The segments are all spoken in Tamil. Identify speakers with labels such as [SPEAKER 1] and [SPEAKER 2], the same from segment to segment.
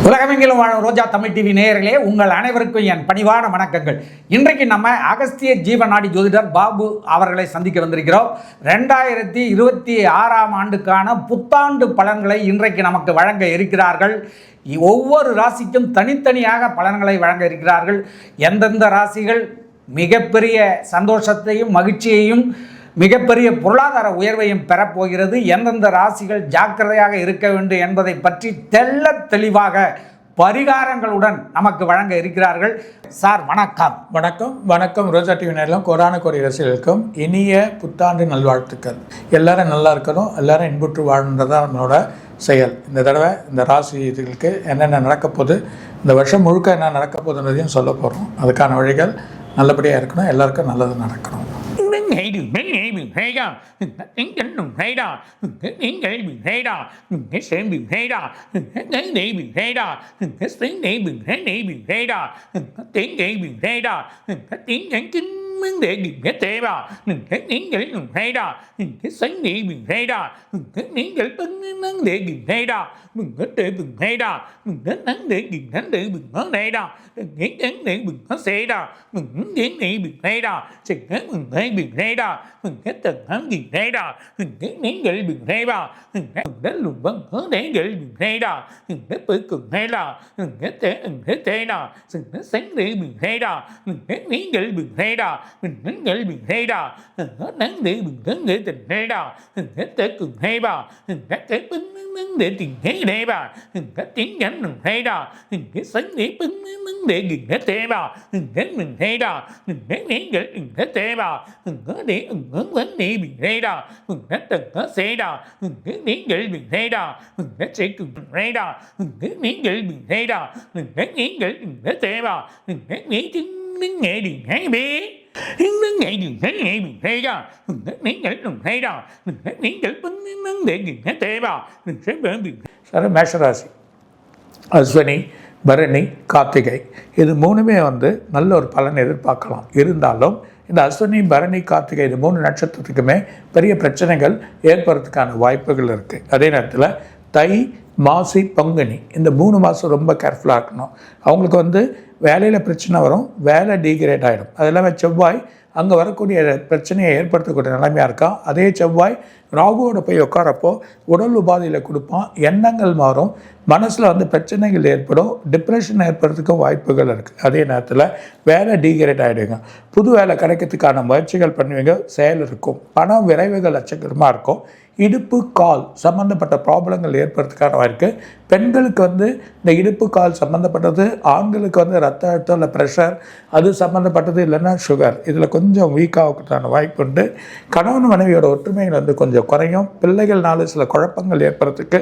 [SPEAKER 1] உலகமெங்கிலும் வாழும் ரோஜா தமிழ் டிவி நேயர்களே, உங்கள் அனைவருக்கும் என் பணிவான வணக்கங்கள். இன்றைக்கு நம்ம அகஸ்திய ஜீவநாடி ஜோதிடர் பாபு அவர்களை சந்திக்க வந்திருக்கிறோம். 2026ஆம் ஆண்டுக்கான புத்தாண்டு பலன்களை இன்றைக்கு நமக்கு வழங்க இருக்கிறார்கள். ஒவ்வொரு ராசிக்கும் தனித்தனியாக பலன்களை வழங்க இருக்கிறார்கள். எந்தெந்த ராசிகள் மிகப்பெரிய சந்தோஷத்தையும் மகிழ்ச்சியையும் மிகப்பெரிய பொருளாதார உயர்வையும் பெறப்போகிறது, எந்தெந்த ராசிகள் ஜாக்கிரதையாக இருக்க வேண்டும் என்பதை பற்றி தெள்ள தெளிவாக பரிகாரங்களுடன் நமக்கு வழங்க இருக்கிறார்கள். சார் வணக்கம்.
[SPEAKER 2] வணக்கம். வணக்கம் ரோஜா டிவி நேரிலும் கொரோனா கோடி ரசிகர்களுக்கும் இனிய புத்தாண்டு நல்வாழ்த்துக்கள். எல்லாரும் நல்லா இருக்கணும், எல்லாரும் இன்புற்று வாழ்ன்றதான் நம்மளோட செயல். இந்த தடவை இந்த ராசிகளுக்கு என்னென்ன நடக்க போகுது, இந்த வருஷம் முழுக்க என்ன நடக்க போகுதுன்றதையும் சொல்ல போகிறோம். அதுக்கான வழிகள் நல்லபடியாக இருக்கணும், எல்லாருக்கும் நல்லது நடக்கணும்.
[SPEAKER 3] Mình để điểm hết thế vào mình hết những cái đừng hay đó mình hết sánh đi mình hay đó mình hết những cái nắng để điểm hay đó mình hết để bình hay đó mình hết nắng để điểm nắng để bình nó đây đó mình hết nắng để bình nó xe đó mình hết đến này bình hay đó chỉ hết mình hay bình hay đó mình hết tầng hám bình hay đó mình hết những cái bình hay vào mình hết lùm băng hết để cái bình hay đó mình hết bự cường hay đó mình hết thế đó mình hết sánh để bình hay đó mình hết những cái bình hay đó mình hết nghĩ mình hay đó mình hết nắng để mình hết nghĩ tình hay đó mình hết tới cường hay vào mình hết tới bưng nắng để tình hay đây vào mình hết tiếng nhắn mình hay đó mình hết sánh để bưng nắng để mình hết thế vào mình hết mình hay đó mình hết nghĩ mình hết thế vào mình hết để hướng vấn đề mình hay đó mình hết từng hết xe đó mình hết nghĩ mình hay đó mình hết sẽ cường hay đó mình hết nghĩ mình hay đó mình hết nghĩ mình hết thế vào mình hết nghĩ tiếng nắng nghệ điện hay bé nắng nghệ điện hay nghệ mình hay đó mình hết nghĩ mình hay đó mình hết nghĩ nắng để điện hết thế vào mình sẽ bởi mình
[SPEAKER 2] sir மேஷராசி அஸ்வினி பரணி கார்த்திகை இது மூணுமே நல்ல ஒரு பலன் எதிர்பார்க்கலாம். இருந்தாலும் இந்த அஸ்வினி பரணி கார்த்திகை இது 3 நட்சத்திரத்துக்குமே பெரிய பிரச்சனைகள் ஏற்படுறதுக்கான வாய்ப்புகள் இருக்குது. அதே நேரத்தில் தை மாசி பங்குனி இந்த 3 மாதம் ரொம்ப கேர்ஃபுல்லாக இருக்கணும். அவங்களுக்கு வேலையில் பிரச்சனை வரும், வேலை டீக்ரேட் ஆகிடும். அது இல்லாமல் செவ்வாய் அங்கே வரக்கூடிய பிரச்சனையை ஏற்படுத்தக்கூடிய நிலைமையாக இருக்கான். அதே செவ்வாய் ராகுவோட போய் உட்காரப்போ உடல் உபாதையில் கொடுப்பான், எண்ணங்கள் மாறும், மனசில் பிரச்சனைகள் ஏற்படும், டிப்ரெஷன் ஏற்படுறதுக்கும் வாய்ப்புகள் இருக்குது. அதே நேரத்தில் வேலை டீக்ரேட் ஆகிடுங்க. புது வேலை கிடைக்கிறதுக்கான முயற்சிகள் பண்ணுவீங்க, செயல் இருக்கும், பண விரைவுகள் லட்சக்கரமாக இருக்கும். இடுப்பு கால் சம்மந்தப்பட்ட ப்ராப்ளங்கள் ஏற்படுறதுக்கான வாய்ப்பு. பெண்களுக்கு இந்த இடுப்பு கால் சம்மந்தப்பட்டது, ஆண்களுக்கு ரத்த அழுத்தம் இல்லை ப்ரெஷர் அது சம்மந்தப்பட்டது, இல்லைன்னா சுகர் இதில் கொஞ்சம் வீக்காகிறதுக்கான வாய்ப்பு உண்டு. கணவன் மனைவியோட ஒற்றுமைகள் கொஞ்சம் குறையும். பிள்ளைகள்னால சில குழப்பங்கள் ஏற்படுறதுக்கு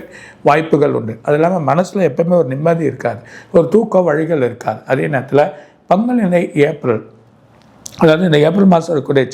[SPEAKER 2] வாய்ப்புகள் உண்டு. அது இல்லாமல் மனசில் எப்பவுமே ஒரு நிம்மதி இருக்காது, ஒரு தூக்க வழிகள் இருக்காது. அதே நேரத்தில் பங்குனி ஏப்ரல், அதாவது இந்த ஏப்ரல் மாதம் இருக்கக்கூடிய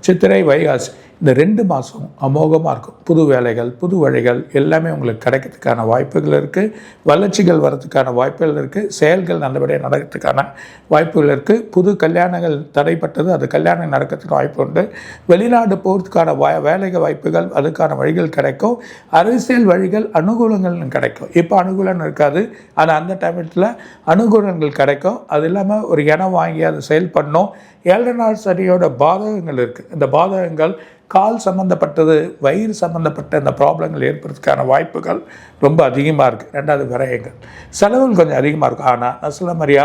[SPEAKER 2] சித்திரை வைகாசி இந்த 2 மாதம் அமோகமாக இருக்கும். புது வேலைகள் புது வழிகள் எல்லாமே உங்களுக்கு கிடைக்கிறதுக்கான வாய்ப்புகள் இருக்குது. வளர்ச்சிகள் வர்றதுக்கான வாய்ப்புகள் இருக்குது. செயல்கள் நல்லபடியாக நடக்கிறதுக்கான வாய்ப்புகள் இருக்குது. புது கல்யாணங்கள் தடைப்பட்டது, அது கல்யாணம் நடக்கிறதுக்கு வாய்ப்பு உண்டு. வெளிநாடு போகிறதுக்கான வேலைகள் வாய்ப்புகள் அதுக்கான வழிகள் கிடைக்கும். அரசியல் வழிகள் அனுகூலங்கள் கிடைக்கும். இப்போ அனுகூலம் இருக்காது, ஆனால் அந்த டைமத்தில் அனுகூலங்கள் கிடைக்கும். அது இல்லாமல் ஒரு இடம் வாங்கி அதை செயல்படணும். 7 நாள் சனியோட பாதகங்கள் இருக்குது. இந்த பாதகங்கள் கால் சம்மந்தப்பட்டது, வயிறு சம்மந்தப்பட்ட இந்த ப்ராப்ளங்கள் ஏற்படுறதுக்கான வாய்ப்புகள் ரொம்ப அதிகமாக இருக்குது. 2வது விரயங்கள், செலவுகள் கொஞ்சம் அதிகமாக இருக்கும். ஆனால் நான் சொல்ல மாதிரியா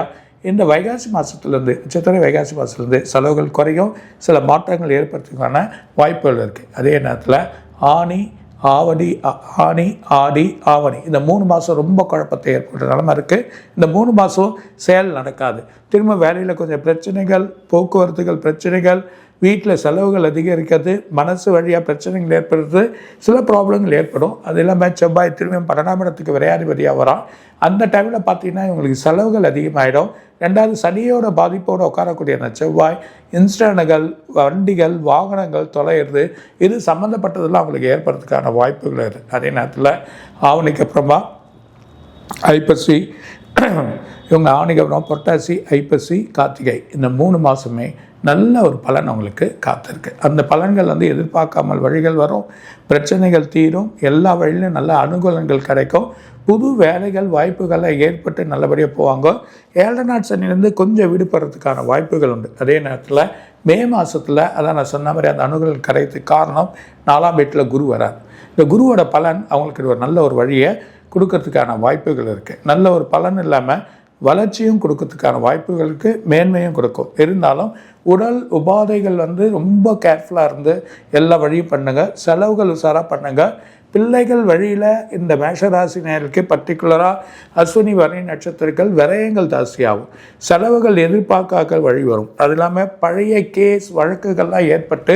[SPEAKER 2] இந்த வைகாசி மாதத்துலேருந்து சித்திரை வைகாசி மாதத்துலேருந்து செலவுகள் குறையும், சில மாற்றங்கள் ஏற்படுறதுக்கான வாய்ப்புகள் இருக்குது. அதே நேரத்தில் ஆனி ஆடி ஆவணி இந்த 3 மாதம் ரொம்ப குழப்பத்தை ஏற்படுற நிலைமை இருக்குது. இந்த 3 மாதம் செயல் நடக்காது. திரும்ப வேலையில் கொஞ்சம் பிரச்சனைகள், போக்குவரத்துகள் பிரச்சனைகள், வீட்டில் செலவுகள் அதிகரிக்கிறது, மனசு வழியாக பிரச்சனைகள் ஏற்படுறது, சில ப்ராப்ளங்கள் ஏற்படும். அது இல்லாமல் செவ்வாய் திரும்பியும் 12ஆம் இடத்துக்கு விரையாதிபதியாக வரான். அந்த டைமில் பார்த்திங்கன்னா இவங்களுக்கு செலவுகள் அதிகமாகிடும். ரெண்டாவது சனியோட பாதிப்போடு உட்காரக்கூடிய அந்த செவ்வாய் இன்ஸ்டன்ட்டுகள், வண்டிகள், வாகனங்கள் தொலைகிறது, இது சம்மந்தப்பட்டதெல்லாம் அவங்களுக்கு ஏற்படுறதுக்கான வாய்ப்புகள் இருக்குது. அதே நேரத்தில் ஆவணிக்கு அப்புறமா ஐப்பசி, இவங்க ஆவணிக்கு அப்புறம் புரட்டாசி, ஐப்பசி, கார்த்திகை இந்த 3 மாதமே நல்ல ஒரு பலன் அவங்களுக்கு காத்திருக்கு. அந்த பலன்கள் வந்து எதிர்பார்க்காமல் வழிகள் வரும், பிரச்சனைகள் தீரும், எல்லா வழியிலும் நல்ல அனுகூலங்கள் கிடைக்கும், புது வேலைகள் வாய்ப்புகளை ஏற்பட்டு நல்லபடியாக போவாங்க. 7 நாட் சனிலேருந்து கொஞ்சம் விடுபடுறதுக்கான வாய்ப்புகள் உண்டு. அதே நேரத்தில் மே மாதத்தில் அதான் நான் சொன்ன மாதிரி அந்த அனுகூலம் கிடைக்கிறதுக்கு காரணம் 4ஆம் வீட்டில் குரு வரார். இந்த குருவோட பலன் அவங்களுக்கு ஒரு நல்ல ஒரு வழியை கொடுக்கறதுக்கான வாய்ப்புகள் இருக்குது. நல்ல ஒரு பலன் இல்லாமல் வளர்ச்சியும் கொடுக்கறதுக்கான வாய்ப்புகளுக்கு மேன்மையும் கொடுக்கும். இருந்தாலும் உடல் உபாதைகள் வந்து ரொம்ப கேர்ஃபுல்லாக இருந்து எல்லா வழியும் பண்ணுங்கள். செலவுகள் உசாராக பண்ணுங்கள். பிள்ளைகள் வழியில் இந்த மேஷராசி நேருக்கு பர்டிகுலராக அஸ்வினி பரணி நட்சத்திரங்கள் விரயங்கள் ஜாஸ்தியாகும். செலவுகள் எதிர்பார்க்காத வழி வரும். அது இல்லாமல் பழைய கேஸ் வழக்குகள்லாம் ஏற்பட்டு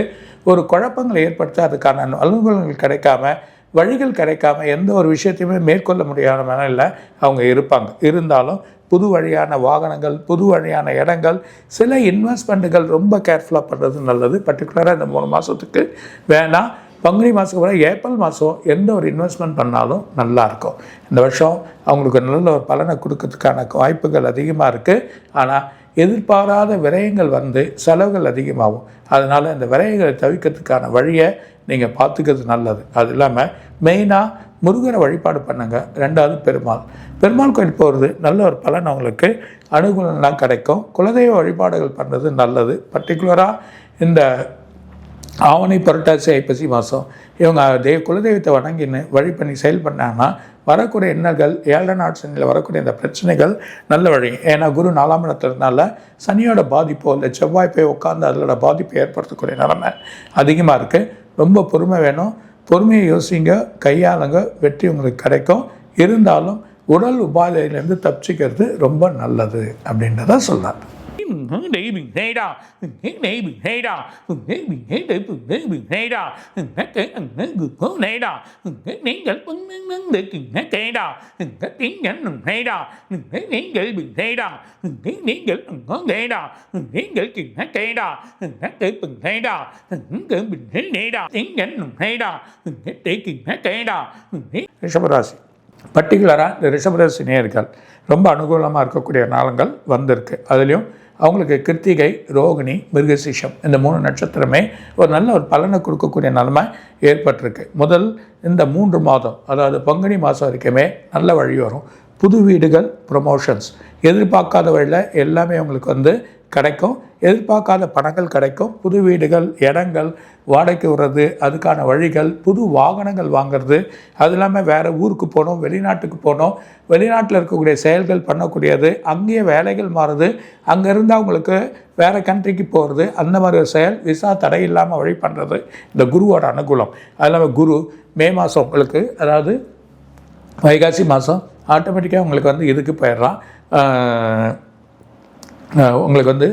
[SPEAKER 2] ஒரு குழப்பங்களை ஏற்படுத்த அதுக்கான அலுவலகங்கள் கிடைக்காம, வழிகள் கிடைக்காம எந்த ஒரு விஷயத்தையுமே மேற்கொள்ள முடியாத மனநிலையில் அவங்க இருப்பாங்க. இருந்தாலும் புது வழியான வாகனங்கள், புது வழியான இடங்கள், சில இன்வெஸ்ட்மெண்ட்டுகள் ரொம்ப கேர்ஃபுல்லாக பண்ணுறது நல்லது. பர்டிகுலராக இந்த 3 மாதத்துக்கு வேணாம். பங்குனி மாதத்துக்கு அப்புறம் ஏப்ரல் மாதம் எந்த ஒரு இன்வெஸ்ட்மெண்ட் பண்ணாலும் நல்லாயிருக்கும். இந்த வருஷம் அவங்களுக்கு நல்ல ஒரு பலனை கொடுக்கறதுக்கான வாய்ப்புகள் அதிகமாக இருக்குது. ஆனால் எதிர்பாராத விரயங்கள் வந்து செலவுகள் அதிகமாகும். அதனால் இந்த விரயங்களை தவிர்க்கிறதுக்கான வழியை நீங்கள் பார்த்துக்கிறது நல்லது. அது இல்லாமல் மெயினாக முருகரை வழிபாடு பண்ணுங்கள். ரெண்டாவது பெருமாள் கோயில் போகிறது நல்ல ஒரு பலன் அவங்களுக்கு அனுகூலம்லாம் கிடைக்கும். குலதெய்வ வழிபாடுகள் பண்ணுறது நல்லது. பர்டிகுலராக இந்த ஆவணி, புரட்டாசி, ஐப்பசி மாதம் இவங்க குலதெய்வத்தை வணங்கின்னு வழி பண்ணி செயல் பண்ணாங்கன்னா வரக்கூடிய எண்ணங்கள் 7 நாட் சனியில் வரக்கூடிய இந்த பிரச்சனைகள் நல்ல வழி. ஏன்னா குரு 4ஆம் இடத்துலனால சனியோட பாதிப்போ இல்லை செவ்வாய் போய் உட்காந்து அதோட பாதிப்பை ஏற்படுத்தக்கூடிய நிலைமை அதிகமாக இருக்குது. ரொம்ப பொறுமை வேணும். பொறுமையை யோசிங்க, கையாளுங்க, வெற்றி உங்களுக்கு கிடைக்கும். இருந்தாலும் உடல் உபாதையிலேருந்து தப்பிச்சிக்கிறது ரொம்ப நல்லது அப்படின்றத சொல்லலாம். ரிஷபராசி பர்டிகுலராக இந்த ரிஷபராசி நேயர்கள் ரொம்ப அனுகூலமாக இருக்கக்கூடிய நாளங்கள் வந்திருக்கு. அதுலேயும் அவங்களுக்கு கிருத்திகை, ரோகிணி, மிருகசீஷம் இந்த 3 நட்சத்திரமே ஒரு நல்ல ஒரு பலனை கொடுக்கக்கூடிய நிலைமை ஏற்பட்டிருக்கு. இந்த 3 மாதம் அதாவது பங்குனி மாதம் வரைக்குமே நல்ல வழி வரும். புது வீடுகள், ப்ரொமோஷன்ஸ், எதிர்பார்க்காத வழியில் எல்லாமே அவங்களுக்கு வந்து கிடைக்கும். எதிர்பார்க்காத பணங்கள் கிடைக்கும். புது வீடுகள், இடங்கள் வாடகைக்கு விடுறது, அதுக்கான வழிகள், புது வாகனங்கள் வாங்கிறது, அது இல்லாமல் வேறு ஊருக்கு போகணும், வெளிநாட்டுக்கு போகணும், வெளிநாட்டில் இருக்கக்கூடிய செயல்கள் பண்ணக்கூடியது, அங்கேயே வேலைகள் மாறுது, அங்கே இருந்தால் அவங்களுக்கு வேறு கண்ட்ரிக்கு போகிறது, அந்த மாதிரி ஒரு செயல், விசா தடை இல்லாமல் வழி பண்ணுறது இந்த குருவோட அனுகூலம். அது இல்லாமல் குரு மே மாதம் உங்களுக்கு, அதாவது வைகாசி மாதம் ஆட்டோமேட்டிக்காக உங்களுக்கு வந்து இதுக்கு போயிடுறான். உங்களுக்கு வந்து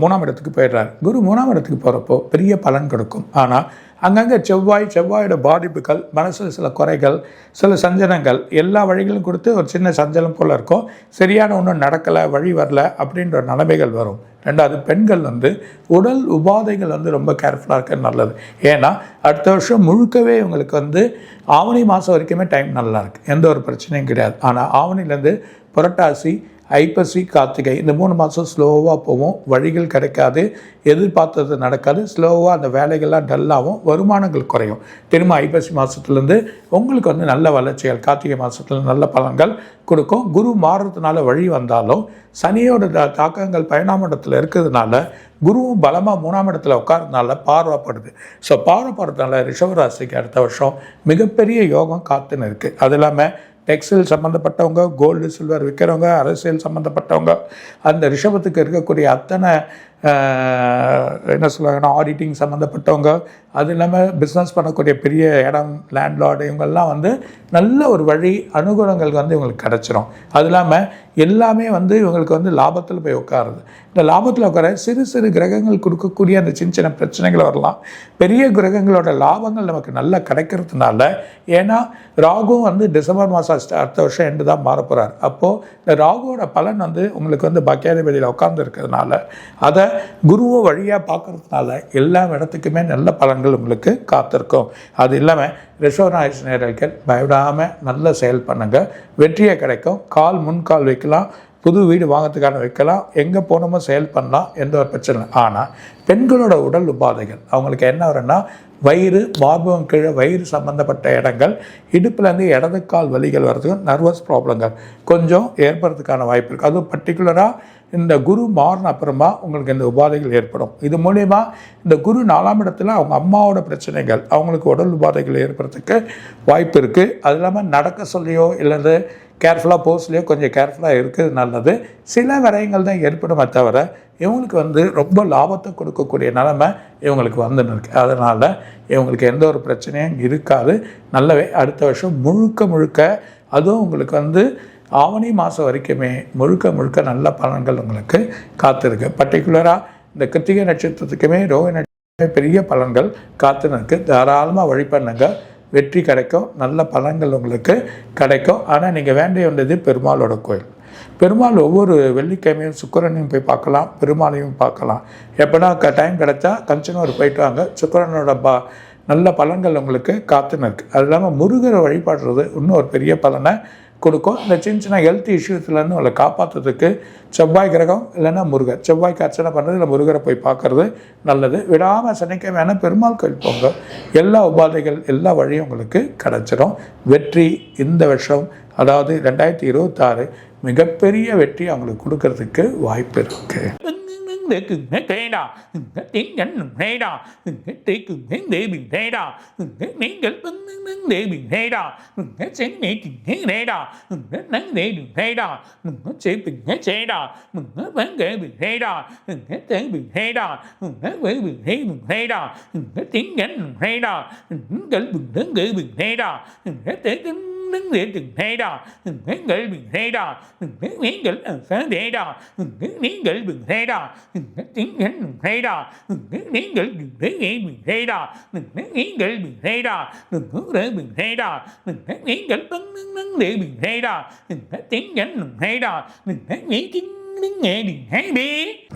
[SPEAKER 2] 3ஆம் இடத்துக்கு போயிடுறாரு. குரு 3ஆம் இடத்துக்கு போகிறப்போ பெரிய பலன் கொடுக்கும். ஆனால் அங்கங்கே செவ்வாயோட பாதிப்புகள், மனசில் சில குறைகள், சில சஞ்சலங்கள், எல்லா வழிகளும் கொடுத்து ஒரு சின்ன சஞ்சலம் போல் இருக்கும். சரியான ஒன்றும் நடக்கலை, வழி வரல அப்படின்ற நிலைமைகள் வரும். ரெண்டாவது பெண்கள் வந்து உடல் உபாதைகள் வந்து ரொம்ப கேர்ஃபுல்லாக இருக்க நல்லது. ஏன்னா அடுத்த வருஷம் முழுக்கவே இவங்களுக்கு வந்து ஆவணி மாதம் வரைக்குமே டைம் நல்லா இருக்குது, எந்த ஒரு பிரச்சனையும் கிடையாது. ஆனால் ஆவணிலேருந்து புரட்டாசி, ஐப்பசி, கார்த்திகை இந்த 3 மாதம் ஸ்லோவாக போவோம். வழிகள் கிடைக்காது, எதிர்பார்த்தது நடக்காது, ஸ்லோவாக அந்த வேலைகள்லாம் டல்லாகும், வருமானங்கள் குறையும். திரும்ப ஐப்பசி மாதத்துலேருந்து உங்களுக்கு வந்து நல்ல வளர்ச்சிகள், கார்த்திகை மாதத்துல நல்ல பலன்கள் கொடுக்கும். குரு மாறுறதுனால வழி வந்தாலும் சனியோட தாக்கங்கள் 12ஆம் இடத்துல இருக்கிறதுனால குருவும் பலமாக 3ஆம் இடத்துல உட்காரதுனால பார்வைப்படுது. ஸோ பார்வைப்படுறதுனால ரிஷபராசிக்கு அடுத்த வருஷம் மிகப்பெரிய யோகம் காத்துன்னு இருக்குது. அது இல்லாமல் டெக்ஸ்டைல் சம்மந்தப்பட்டவங்க, கோல்டு சில்வர் விற்கிறவங்க, அரசியல் சம்மந்தப்பட்டவங்க, அந்த ரிஷபத்துக்கு இருக்கக்கூடிய அத்தனை என்ன சொல்லுவாங்கன்னா ஆடிட்டிங் சம்மந்தப்பட்டவங்க, அது இல்லாமல் பிஸ்னஸ் பண்ணக்கூடிய பெரிய இடம் லேண்ட்லார்டு இவங்கெல்லாம் வந்து நல்ல ஒரு வழி அனுகூலங்கள் வந்து இவங்களுக்கு கிடச்சிரும். அது இல்லாமல் எல்லாமே வந்து இவங்களுக்கு வந்து லாபத்தில் போய் உட்காருது. இந்த லாபத்தில் உட்கார சிறு சிறு கிரகங்கள் கொடுக்கக்கூடிய அந்த சின்ன சின்ன பிரச்சனைகள் வரலாம். பெரிய கிரகங்களோட லாபங்கள் நமக்கு நல்லா கிடைக்கிறதுனால, ஏன்னா ராகுவும் வந்து டிசம்பர் மாதம் அடுத்த வருஷம் எண்டு தான் மாற போகிறார். அப்போது இந்த ராகுவோட பலன் வந்து உங்களுக்கு வந்து பாக்கியாதிபதியில் உட்கார்ந்து இருக்கிறதுனால, அதை குருவை வழியாக பார்க்கறதுனால எல்லா இடத்துக்குமே நல்ல பலன்கள் உங்களுக்கு காத்திருக்கும். அது இல்லாமல் ரிஷபராசி நேயர்கள் பயப்படாமல் நல்ல செயல் பண்ணுங்கள், வெற்றியை கிடைக்கும். முன்கால் வைக்கலாம், புது வீடு வாங்கிறதுக்கான வைக்கலாம், எங்கே போனோமோ செயல் பண்ணலாம், எந்த ஒரு பிரச்சனை இல்லை. ஆனால் பெண்களோட உடல் உபாதைகள் அவங்களுக்கு என்ன வரும்னா, வயிறு, மார்பகம் கீழே வயிறு சம்மந்தப்பட்ட இடங்கள், இடுப்புலேருந்து இடது கால் வலிகள் வர்றதுக்கும் நர்வஸ் ப்ராப்ளங்கள் கொஞ்சம் ஏற்படுறதுக்கான வாய்ப்பு இருக்குது. அதுவும் பர்டிகுலராக இந்த குரு மாறின அப்புறமா உங்களுக்கு இந்த உபாதைகள் ஏற்படும். இது மூலயமா இந்த குரு 4ஆம் இடத்துல அவங்க அம்மாவோட பிரச்சனைகள், அவங்களுக்கு உடல் உபாதைகள் ஏற்படுறதுக்கு வாய்ப்பு இருக்குது. அது இல்லாமல் நடக்க சொல்லியோ இல்லது கேர்ஃபுல்லாக போஸ்ட்லேயோ கொஞ்சம் கேர்ஃபுல்லாக இருக்கிறது நல்லது. சில விரயங்கள் தான் ஏற்படுமே தவிர இவங்களுக்கு வந்து ரொம்ப லாபத்தை கொடுக்கக்கூடிய நிலைமை இவங்களுக்கு வந்துன்னு இருக்குது. அதனால் இவங்களுக்கு எந்த ஒரு பிரச்சனையும் இருக்காது. நல்லவே அடுத்த வருஷம் முழுக்க அதுவும் உங்களுக்கு வந்து ஆவணி மாதம் வரைக்குமே முழுக்க நல்ல பலன்கள் உங்களுக்கு காத்திருக்கு. பர்டிகுலராக இந்த கிருத்திகை நட்சத்திரத்துக்குமே ரோஹிணி நட்சத்திரமே பெரிய பலன்கள் காத்துன்னு இருக்குது. தாராளமாக வழிபண்ணுங்க, வெற்றி கிடைக்கும், நல்ல பலன்கள் உங்களுக்கு கிடைக்கும். ஆனால் நீங்கள் வேண்டிய வேண்டியது பெருமாளோட கோயில். பெருமாள் ஒவ்வொரு வெள்ளிக்கிழமையும் சுக்கிரனையும் போய் பார்க்கலாம், பெருமாளையும் பார்க்கலாம். எப்போனா டைம் கிடைச்சா கஞ்சனூர் போயிட்டு வாங்க. சுக்கிரனோட நல்ல பலன்கள் உங்களுக்கு காத்துன்னு இருக்குது. அது இல்லாமல் முருகரை வழிபாடுறது இன்னும் ஒரு பெரிய பலனை கொடுக்கும். இந்த சின்ன ஹெல்த் இஷ்யூஸ்லேருந்து உங்களை காப்பாற்றுறதுக்கு செவ்வாய் கிரகம் இல்லைன்னா முருகர், செவ்வாய்க்கு அர்ச்சனை பண்ணுறது இல்லை முருகரை போய் பார்க்குறது நல்லது. விடாமல் சனிக்கிழமை பெருமாள் கோயில் போங்க, எல்லா உபாதைகள் எல்லா வழியும் உங்களுக்கு கிடச்சிரும். வெற்றி இந்த வருஷம் அதாவது 2026 மிகப்பெரிய வெற்றி அவங்களுக்கு கொடுக்கறதுக்கு வாய்ப்பு இருக்குது.
[SPEAKER 3] để cưng hết thế đà hết tiếng nhánh thế đà hết tí cưng hết để biển thế đà hết miếng gật để biển thế đà hết sáng để cưng hết thế đà hết nắng để đường thế đà hết sẽ biển hết thế đà hết bán ghế biển thế đà hết tiếng biển thế đà hết với biển thế đà hết tiếng nhánh thế đà hết biển đến ghế biển thế đà hết tế tính đứng để từng thế đà hết gửi biển thế đà hết miếng gửi ở sáng thế đà hết miếng gửi biển thế đà hết tiếng nhánh thế đà hết miếng gửi biển thế biển thế đà hết miếng gửi biển thế đà hết để biển thế đà hết miếng gửi đứng để biển thế đà hết tiếng nhánh thế đà hết miếng tiếng đứng nghe biển thế đi.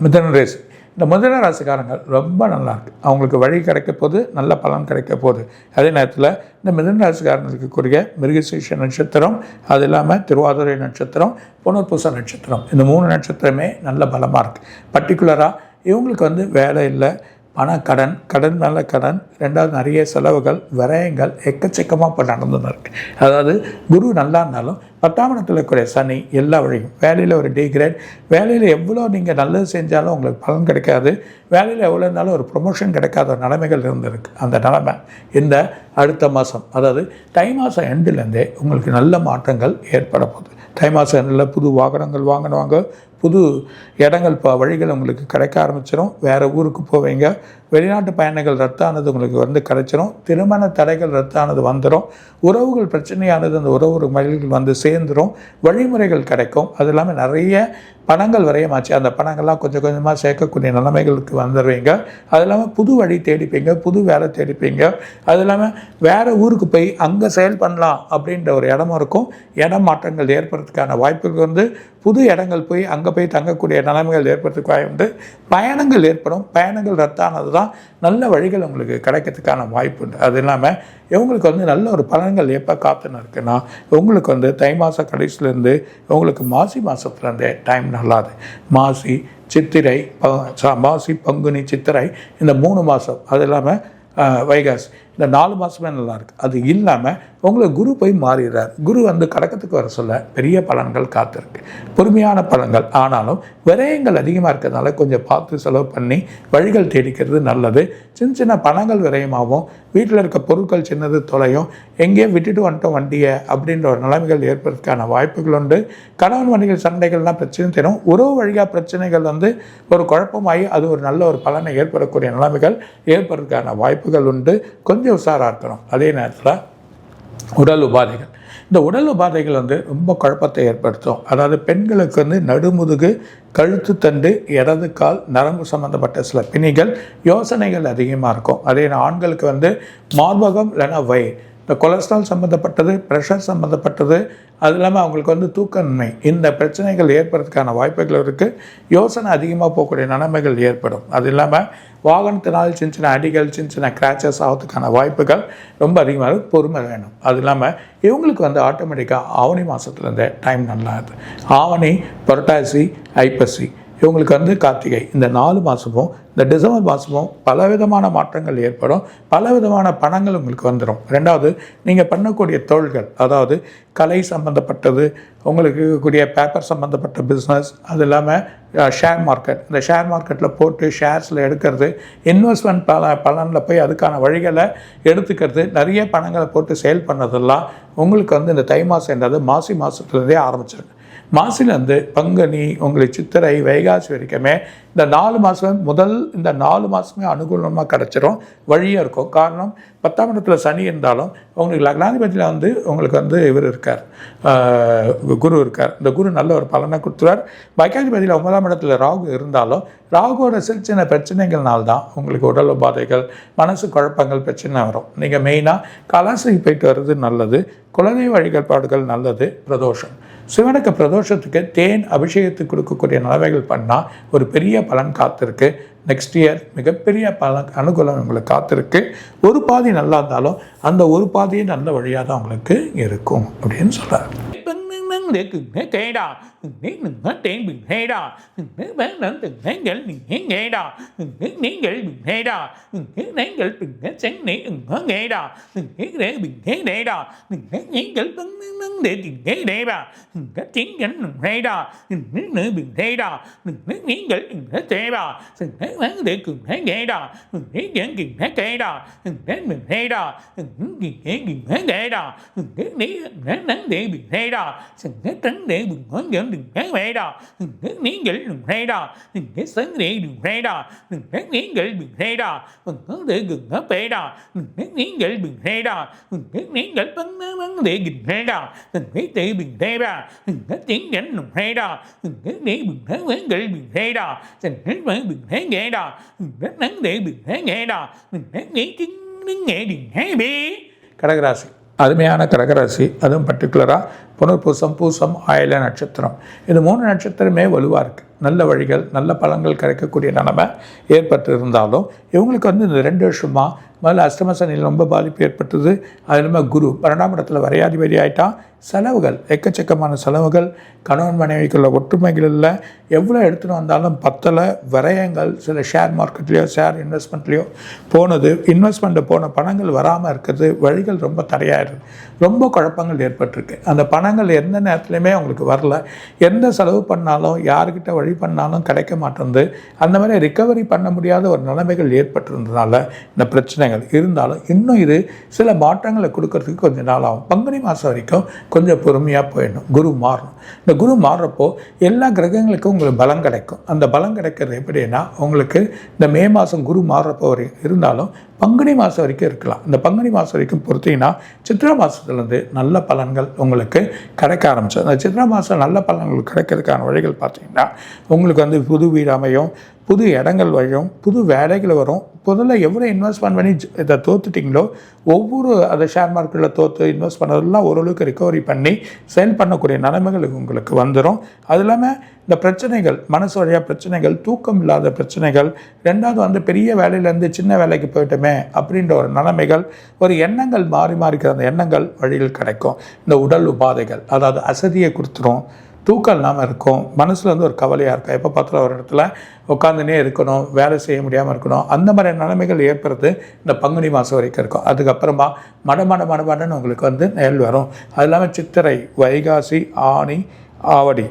[SPEAKER 2] மிதுன ராசி, இந்த மிதுன ராசிக்காரங்கள் ரொம்ப நல்லாயிருக்கு. அவங்களுக்கு வழி கிடைக்க போது, நல்ல பலன் கிடைக்க போகுது. அதே நேரத்தில் இந்த மிதுன ராசிக்காரங்களுக்கு கூடிய மிருகசீஷ நட்சத்திரம், அது இல்லாமல் திருவாதிரை நட்சத்திரம், புனர்பூச நட்சத்திரம், இந்த 3 நட்சத்திரமே நல்ல பலமாக இருக்குது. பர்டிகுலராக இவங்களுக்கு வந்து வேலை இல்லை, பணக்கடன், கடன் மேலே கடன், ரெண்டாவது நிறைய செலவுகள், விரயங்கள் எக்கச்சக்கமாக இப்போ நடந்துன்னு இருக்குது. அதாவது குரு நல்லா இருந்தாலும் 10ஆம் இடத்துல இருக்கிற சனி எல்லா வழியும், வேலையில் ஒரு டிகிரேட், வேலையில் எவ்வளோ நீங்கள் நல்லது செஞ்சாலும் உங்களுக்கு பலன் கிடைக்காது, வேலையில் எவ்வளோ இருந்தாலும் ஒரு ப்ரொமோஷன் கிடைக்காத நிலைமைகள் இருந்திருக்கு. அந்த நிலைமை இந்த அடுத்த மாதம், அதாவது தை மாதம் எண்டுலேருந்தே உங்களுக்கு நல்ல மாற்றங்கள் ஏற்பட போகுது. தை மாதம் எண்டில் புது வாகனங்கள் வாங்கினவங்க, புது இடங்கள் வழிகள் உங்களுக்கு கிடைக்க ஆரம்பிச்சிடும். வேறு ஊருக்கு போவீங்க, வெளிநாட்டு பயணங்கள் ரத்தானது உங்களுக்கு வந்து கிடைச்சிரும். திருமண தடைகள் ரத்தானது வந்துடும். உறவுகள் பிரச்சனையானது அந்த உறவு மொழிகள் வந்து சேர்ந்துடும். வழிமுறைகள் கிடைக்கும். அது இல்லாமல் நிறைய பணங்கள் வரையமாச்சு, அந்த பணங்கள்லாம் கொஞ்சம் கொஞ்சமாக சேர்க்கக்கூடிய நிலைமைகளுக்கு வந்துடுவீங்க. அது இல்லாமல் புது வழி தேடிப்பீங்க, புது வேலை தேடிப்பீங்க. அது இல்லாமல் வேறு ஊருக்கு போய் அங்கே செயல் பண்ணலாம் அப்படின்ற ஒரு இடமும் இருக்கும். இடம் மாற்றங்கள் ஏற்படுறதுக்கான வாய்ப்புகள் வந்து புது இடங்கள் போய் அங்கே போய் தங்கக்கூடிய நிலைமைகள் ஏற்படுறதுக்கு வாய்ப்பு. பயணங்கள் ஏற்படும். பயணங்கள் ரத்தானது தான் நல்ல வழிகள் உங்களுக்கு கிடைக்கிறதுக்கான வாய்ப்பு உண்டு. அது இல்லாமல் இவங்களுக்கு வந்து நல்ல ஒரு பலன்கள் எப்போ காத்துன்னு இருக்குன்னா, உங்களுக்கு வந்து தை மாத கடைசிலேருந்து உங்களுக்கு மாசி மாதத்துலேருந்தே டைம் நல்லாது. மாசி, சித்திரை, மாசி, பங்குனி, சித்திரை, இந்த 3 மாதம், அது இல்லாமல் வைகாசி, இந்த 4 மாதமே நல்லாயிருக்கு. அது இல்லாமல் உங்களுக்கு குரு போய் மாறிடுறார். குரு வந்து கடகத்துக்கு வர சொல்ல பெரிய பலன்கள் காத்திருக்கு, பொறுமையான பலன்கள். ஆனாலும் விரயங்கள் அதிகமாக இருக்கிறதுனால கொஞ்சம் பார்த்து செலவு பண்ணி வழிகள் தேடிக்கிறது நல்லது. சின்ன சின்ன பணங்கள் விரயமாகவும், வீட்டில் இருக்க பொருட்கள் சின்னது தொலையும், எங்கேயோ விட்டுட்டு வந்துட்டோம் வண்டியை அப்படின்ற ஒரு நிலைமைகள் ஏற்படுறதுக்கான வாய்ப்புகள் உண்டு. கணவன் மனைவிகள் சண்டைகள்லாம் பிரச்சனை தரும். உறவு வழியாக பிரச்சனைகள் வந்து ஒரு குழப்பமாகி அது ஒரு நல்ல ஒரு பலனை ஏற்படக்கூடிய நிலைமைகள் ஏற்படுறதுக்கான வாய்ப்புகள் உண்டு. கொஞ்சம் உஷாராக இருக்கணும். அதே நேரத்தில் உடல் உபாதைகள், இந்த உடல் உபாதைகள் வந்து ரொம்ப குழப்பத்தை ஏற்படுத்தும். அதாவது பெண்களுக்கு வந்து நடுமுதுகு, கழுத்து தண்டு, இடது கால் நரம்பு சம்மந்தப்பட்ட சில பிணிகள், யோசனைகள் அதிகமாக இருக்கும். அதே ஆண்களுக்கு வந்து மார்பகம் இல்லைன்னா வயிறு, இந்த கொலஸ்ட்ரால் சம்மந்தப்பட்டது, ப்ரெஷர் சம்மந்தப்பட்டது, அது இல்லாமல் அவங்களுக்கு வந்து தூக்கமின்மை, இந்த பிரச்சனைகள் ஏற்படுறதுக்கான வாய்ப்புகள் இருக்குது. யோசனை அதிகமாக போகக்கூடிய நிலைமைகள் ஏற்படும். அது இல்லாமல் வாகனத்தினால் சின்ன சின்ன அடிகள், சின்ன சின்ன கிராச்சஸ் ஆகிறதுக்கான வாய்ப்புகள் ரொம்ப அதிகமாக பொறுமை வேணும். அது இல்லாமல் இவங்களுக்கு வந்து ஆட்டோமேட்டிக்காக ஆவணி மாதத்துலேருந்து டைம் நல்லா இருக்குது. ஆவணி, புரட்டாசி, ஐப்பசி, இவங்களுக்கு வந்து கார்த்திகை, இந்த 4 மாதமும் இந்த டிசம்பர் மாதமும் பலவிதமான மாற்றங்கள் ஏற்படும். பலவிதமான பணங்கள் உங்களுக்கு வந்துடும். ரெண்டாவது, நீங்கள் பண்ணக்கூடிய தொழில்கள், அதாவது கலை சம்மந்தப்பட்டது, உங்களுக்கு இருக்கக்கூடிய பேப்பர் சம்மந்தப்பட்ட பிஸ்னஸ், அது இல்லாமல் ஷேர் மார்க்கெட், இந்த ஷேர் மார்க்கெட்டில் போட்டு ஷேர்ஸில் எடுக்கிறது, இன்வெஸ்ட்மெண்ட் பலனில் போய் அதுக்கான வழிகளை எடுத்துக்கிறது, நிறைய பணங்களை போட்டு சேல் பண்ணதெல்லாம் உங்களுக்கு வந்து இந்த தை மாதம்ன்றது மாசி மாதத்துலேருந்தே ஆரம்பிச்சிருக்கு. மாசிலேருந்து பங்குனி, உங்களுக்கு சித்திரை, வைகாசி வரைக்குமே இந்த 4 மாதம் இந்த 4 மாதமே அனுகூலமாக கிடச்சிரும், வழியாக இருக்கும். காரணம் 10ஆம் இடத்துல சனி இருந்தாலும் உங்களுக்கு லக்னாதிபதியில் வந்து உங்களுக்கு வந்து இவர் இருக்கார், குரு இருக்கார். இந்த குரு நல்ல ஒரு பலனை கொடுத்துருவார். பாக்கியாதிபதியில் 9ஆம் இடத்துல ராகு இருந்தாலும் ராகுவோட சின்ன பிரச்சனைகள்னால்தான் உங்களுக்கு உடல் உபாதைகள், மனசு குழப்பங்கள், பிரச்சனை வரும். நீங்கள் மெயினாக கலாசிக்கு போயிட்டு வர்றது நல்லது. குலதெய்வ வழிபாடுகள் நல்லது. பிரதோஷம், சிவனுக்கு பிரதோஷத்துக்கு தேன் அபிஷேகத்துக்கு கொடுக்கக்கூடிய நிலைமைகள் பண்ணால் ஒரு பெரிய பலன் காத்திருக்கு. நெக்ஸ்ட் இயர் மிகப்பெரிய பலன் அனுகூலம் உங்களுக்கு காத்திருக்கு. ஒரு பாதி நல்லா இருந்தாலும் அந்த ஒரு பாதியே நல்ல வழியாக தான் உங்களுக்கு இருக்கும் அப்படின்னு சொல்கிறார்.
[SPEAKER 3] để cưng thế kê đà nếu đừng hết tiền bình thế đà nếu bán đến từng thế gel đừng thế nghe đà nếu nén gel bình thế đà nếu nén gel bình thế sáng nén đừng hết nghe đà nếu để bình thế để đà nếu nén gel tấn để tiền thế để bà các chiến gánh đừng thế đà nếu nữ bình thế đà nếu nén gel đừng thế thế bà nếu bán để cưng thế nghe đà nếu giảng kiền thế kê đà nếu bình thế đà kiền thế để đà nếu nén để bình thế đà cái trắng để đừng hướng dẫn đừng cái mẹ đà cái miếng gậy đừng hay đà cái sáng để đừng hay đà cái miếng gậy đừng hay đà cái để gừng hết bể đà cái miếng gậy đừng hay đà cái miếng gậy bắn để gừng hay đà cái tệ bình hay đà cái tiếng gánh đừng hay đà cái để bình hay cái gậy bình hay đà cái máy bình hay nghe đà cái nắng để bình hay nghe đà cái nghĩ tiếng nghe đừng hay bể.
[SPEAKER 2] கடகராசி அருமையான கடகராசி. அதுவும் பர்டிகுலராக புனர்பூசம், பூசம், ஆயில நட்சத்திரம், இது 3 நட்சத்திரமே வலுவாக இருக்குது. நல்ல வழிகள், நல்ல பலன்கள் கிடைக்கக்கூடிய நிலைமை ஏற்பட்டு இருந்தாலும் இவங்களுக்கு வந்து இந்த 2 வருஷமாக முதல்ல அஷ்டம சனியில் ரொம்ப பாதிப்பு ஏற்பட்டது. அது இல்லாமல் குரு 12ஆம் இடத்துல வரையாதிபதி ஆகிட்டான். செலவுகள், எக்கச்சக்கமான செலவுகள், கணவன் மனைவிக்குள்ள ஒற்றுமைகள் இல்லை. எவ்வளோ எடுத்துகிட்டு வந்தாலும் பத்தலை. விரயங்கள், சில ஷேர் மார்க்கெட்லேயோ ஷேர் இன்வெஸ்ட்மெண்ட்லேயோ போனது, இன்வெஸ்ட்மெண்ட்டில் போன பணங்கள் வராமல் இருக்கிறது, வழிகள் ரொம்ப தடையாயிடுது. ரொம்ப குழப்பங்கள் ஏற்பட்டிருக்கு. அந்த பணங்கள் எந்த நேரத்துலையுமே அவங்களுக்கு வரல. எந்த செலவு பண்ணாலும், யாருக்கிட்ட வழி பண்ணாலும் கிடைக்க மாட்டேங்குது. அந்த மாதிரி ரிக்கவரி பண்ண முடியாத ஒரு நிலைமைகள் ஏற்பட்டிருந்ததுனால இந்த பிரச்சனைகள் இருந்தாலும் இன்னும் இது சில மாற்றங்களை கொடுக்கறதுக்கு கொஞ்சம் நாள் ஆகும். பங்குனி மாதம் வரைக்கும் கொஞ்சம் பொறுமையாக போயிடணும். குரு மாறணும். இந்த குரு மாறுறப்போ எல்லா கிரகங்களுக்கும் உங்களுக்கு பலம் கிடைக்கும். அந்த பலம் கிடைக்கிறது எப்படின்னா, உங்களுக்கு இந்த மே மாதம் குரு மாறுறப்போ இருந்தாலும் பங்குனி மாதம் வரைக்கும் இருக்கலாம். இந்த பங்குனி மாதம் வரைக்கும் பொறுத்தீங்கன்னா சித்ரா மாதத்துலேருந்து நல்ல பலன்கள் உங்களுக்கு கிடைக்க ஆரம்பிச்சு. அந்த சித்ரா மாதம் நல்ல பலன்கள் கிடைக்கிறதுக்கான வழிகள் பார்த்தீங்கன்னா, உங்களுக்கு வந்து புது வீடு அமையும், புது இடங்கள் வரும், புது வேலைகள் வரும். முதல்ல எவ்வளோ இன்வெஸ்ட்மெண்ட் பண்ணி இதை தோத்துட்டிங்களோ, ஒவ்வொரு அதை ஷேர் மார்க்கெட்டில் தோற்று இன்வெஸ்ட் பண்ணதெல்லாம் ஓரளவுக்கு ரிகவரி பண்ணி சேல் பண்ணக்கூடிய நிலைமைகள் உங்களுக்கு வந்துடும். அது இல்லாமல் இந்த பிரச்சனைகள், மனசு வழியாக பிரச்சனைகள், தூக்கம் இல்லாத பிரச்சனைகள், ரெண்டாவது வந்து பெரிய வேலையிலேருந்து சின்ன வேலைக்கு போயிட்டோமே அப்படின்ற ஒரு நிலைமைகள், ஒரு எண்ணங்கள் மாறி மாறிக்கிற அந்த எண்ணங்கள் வழியில் கிடைக்கும். இந்த உடல் உபாதைகள், அதாவது அசதியை கொடுத்துரும், தூக்கம் இல்லாமல் இருக்கும், மனசில் வந்து ஒரு கவலையாக இருக்கும், எப்போ பார்த்தாலும் ஒரு இடத்துல உட்காந்துனே இருக்கணும், வேலை செய்ய முடியாமல் இருக்கணும், அந்த மாதிரி நிலைமைகள் ஏற்படுறது இந்த பங்குனி மாதம் வரைக்கும் இருக்கும். அதுக்கப்புறமா மடமடன்னு உங்களுக்கு வந்து நெல் வரும். அது இல்லாமல் சித்திரை, வைகாசி, ஆனி, ஆடி,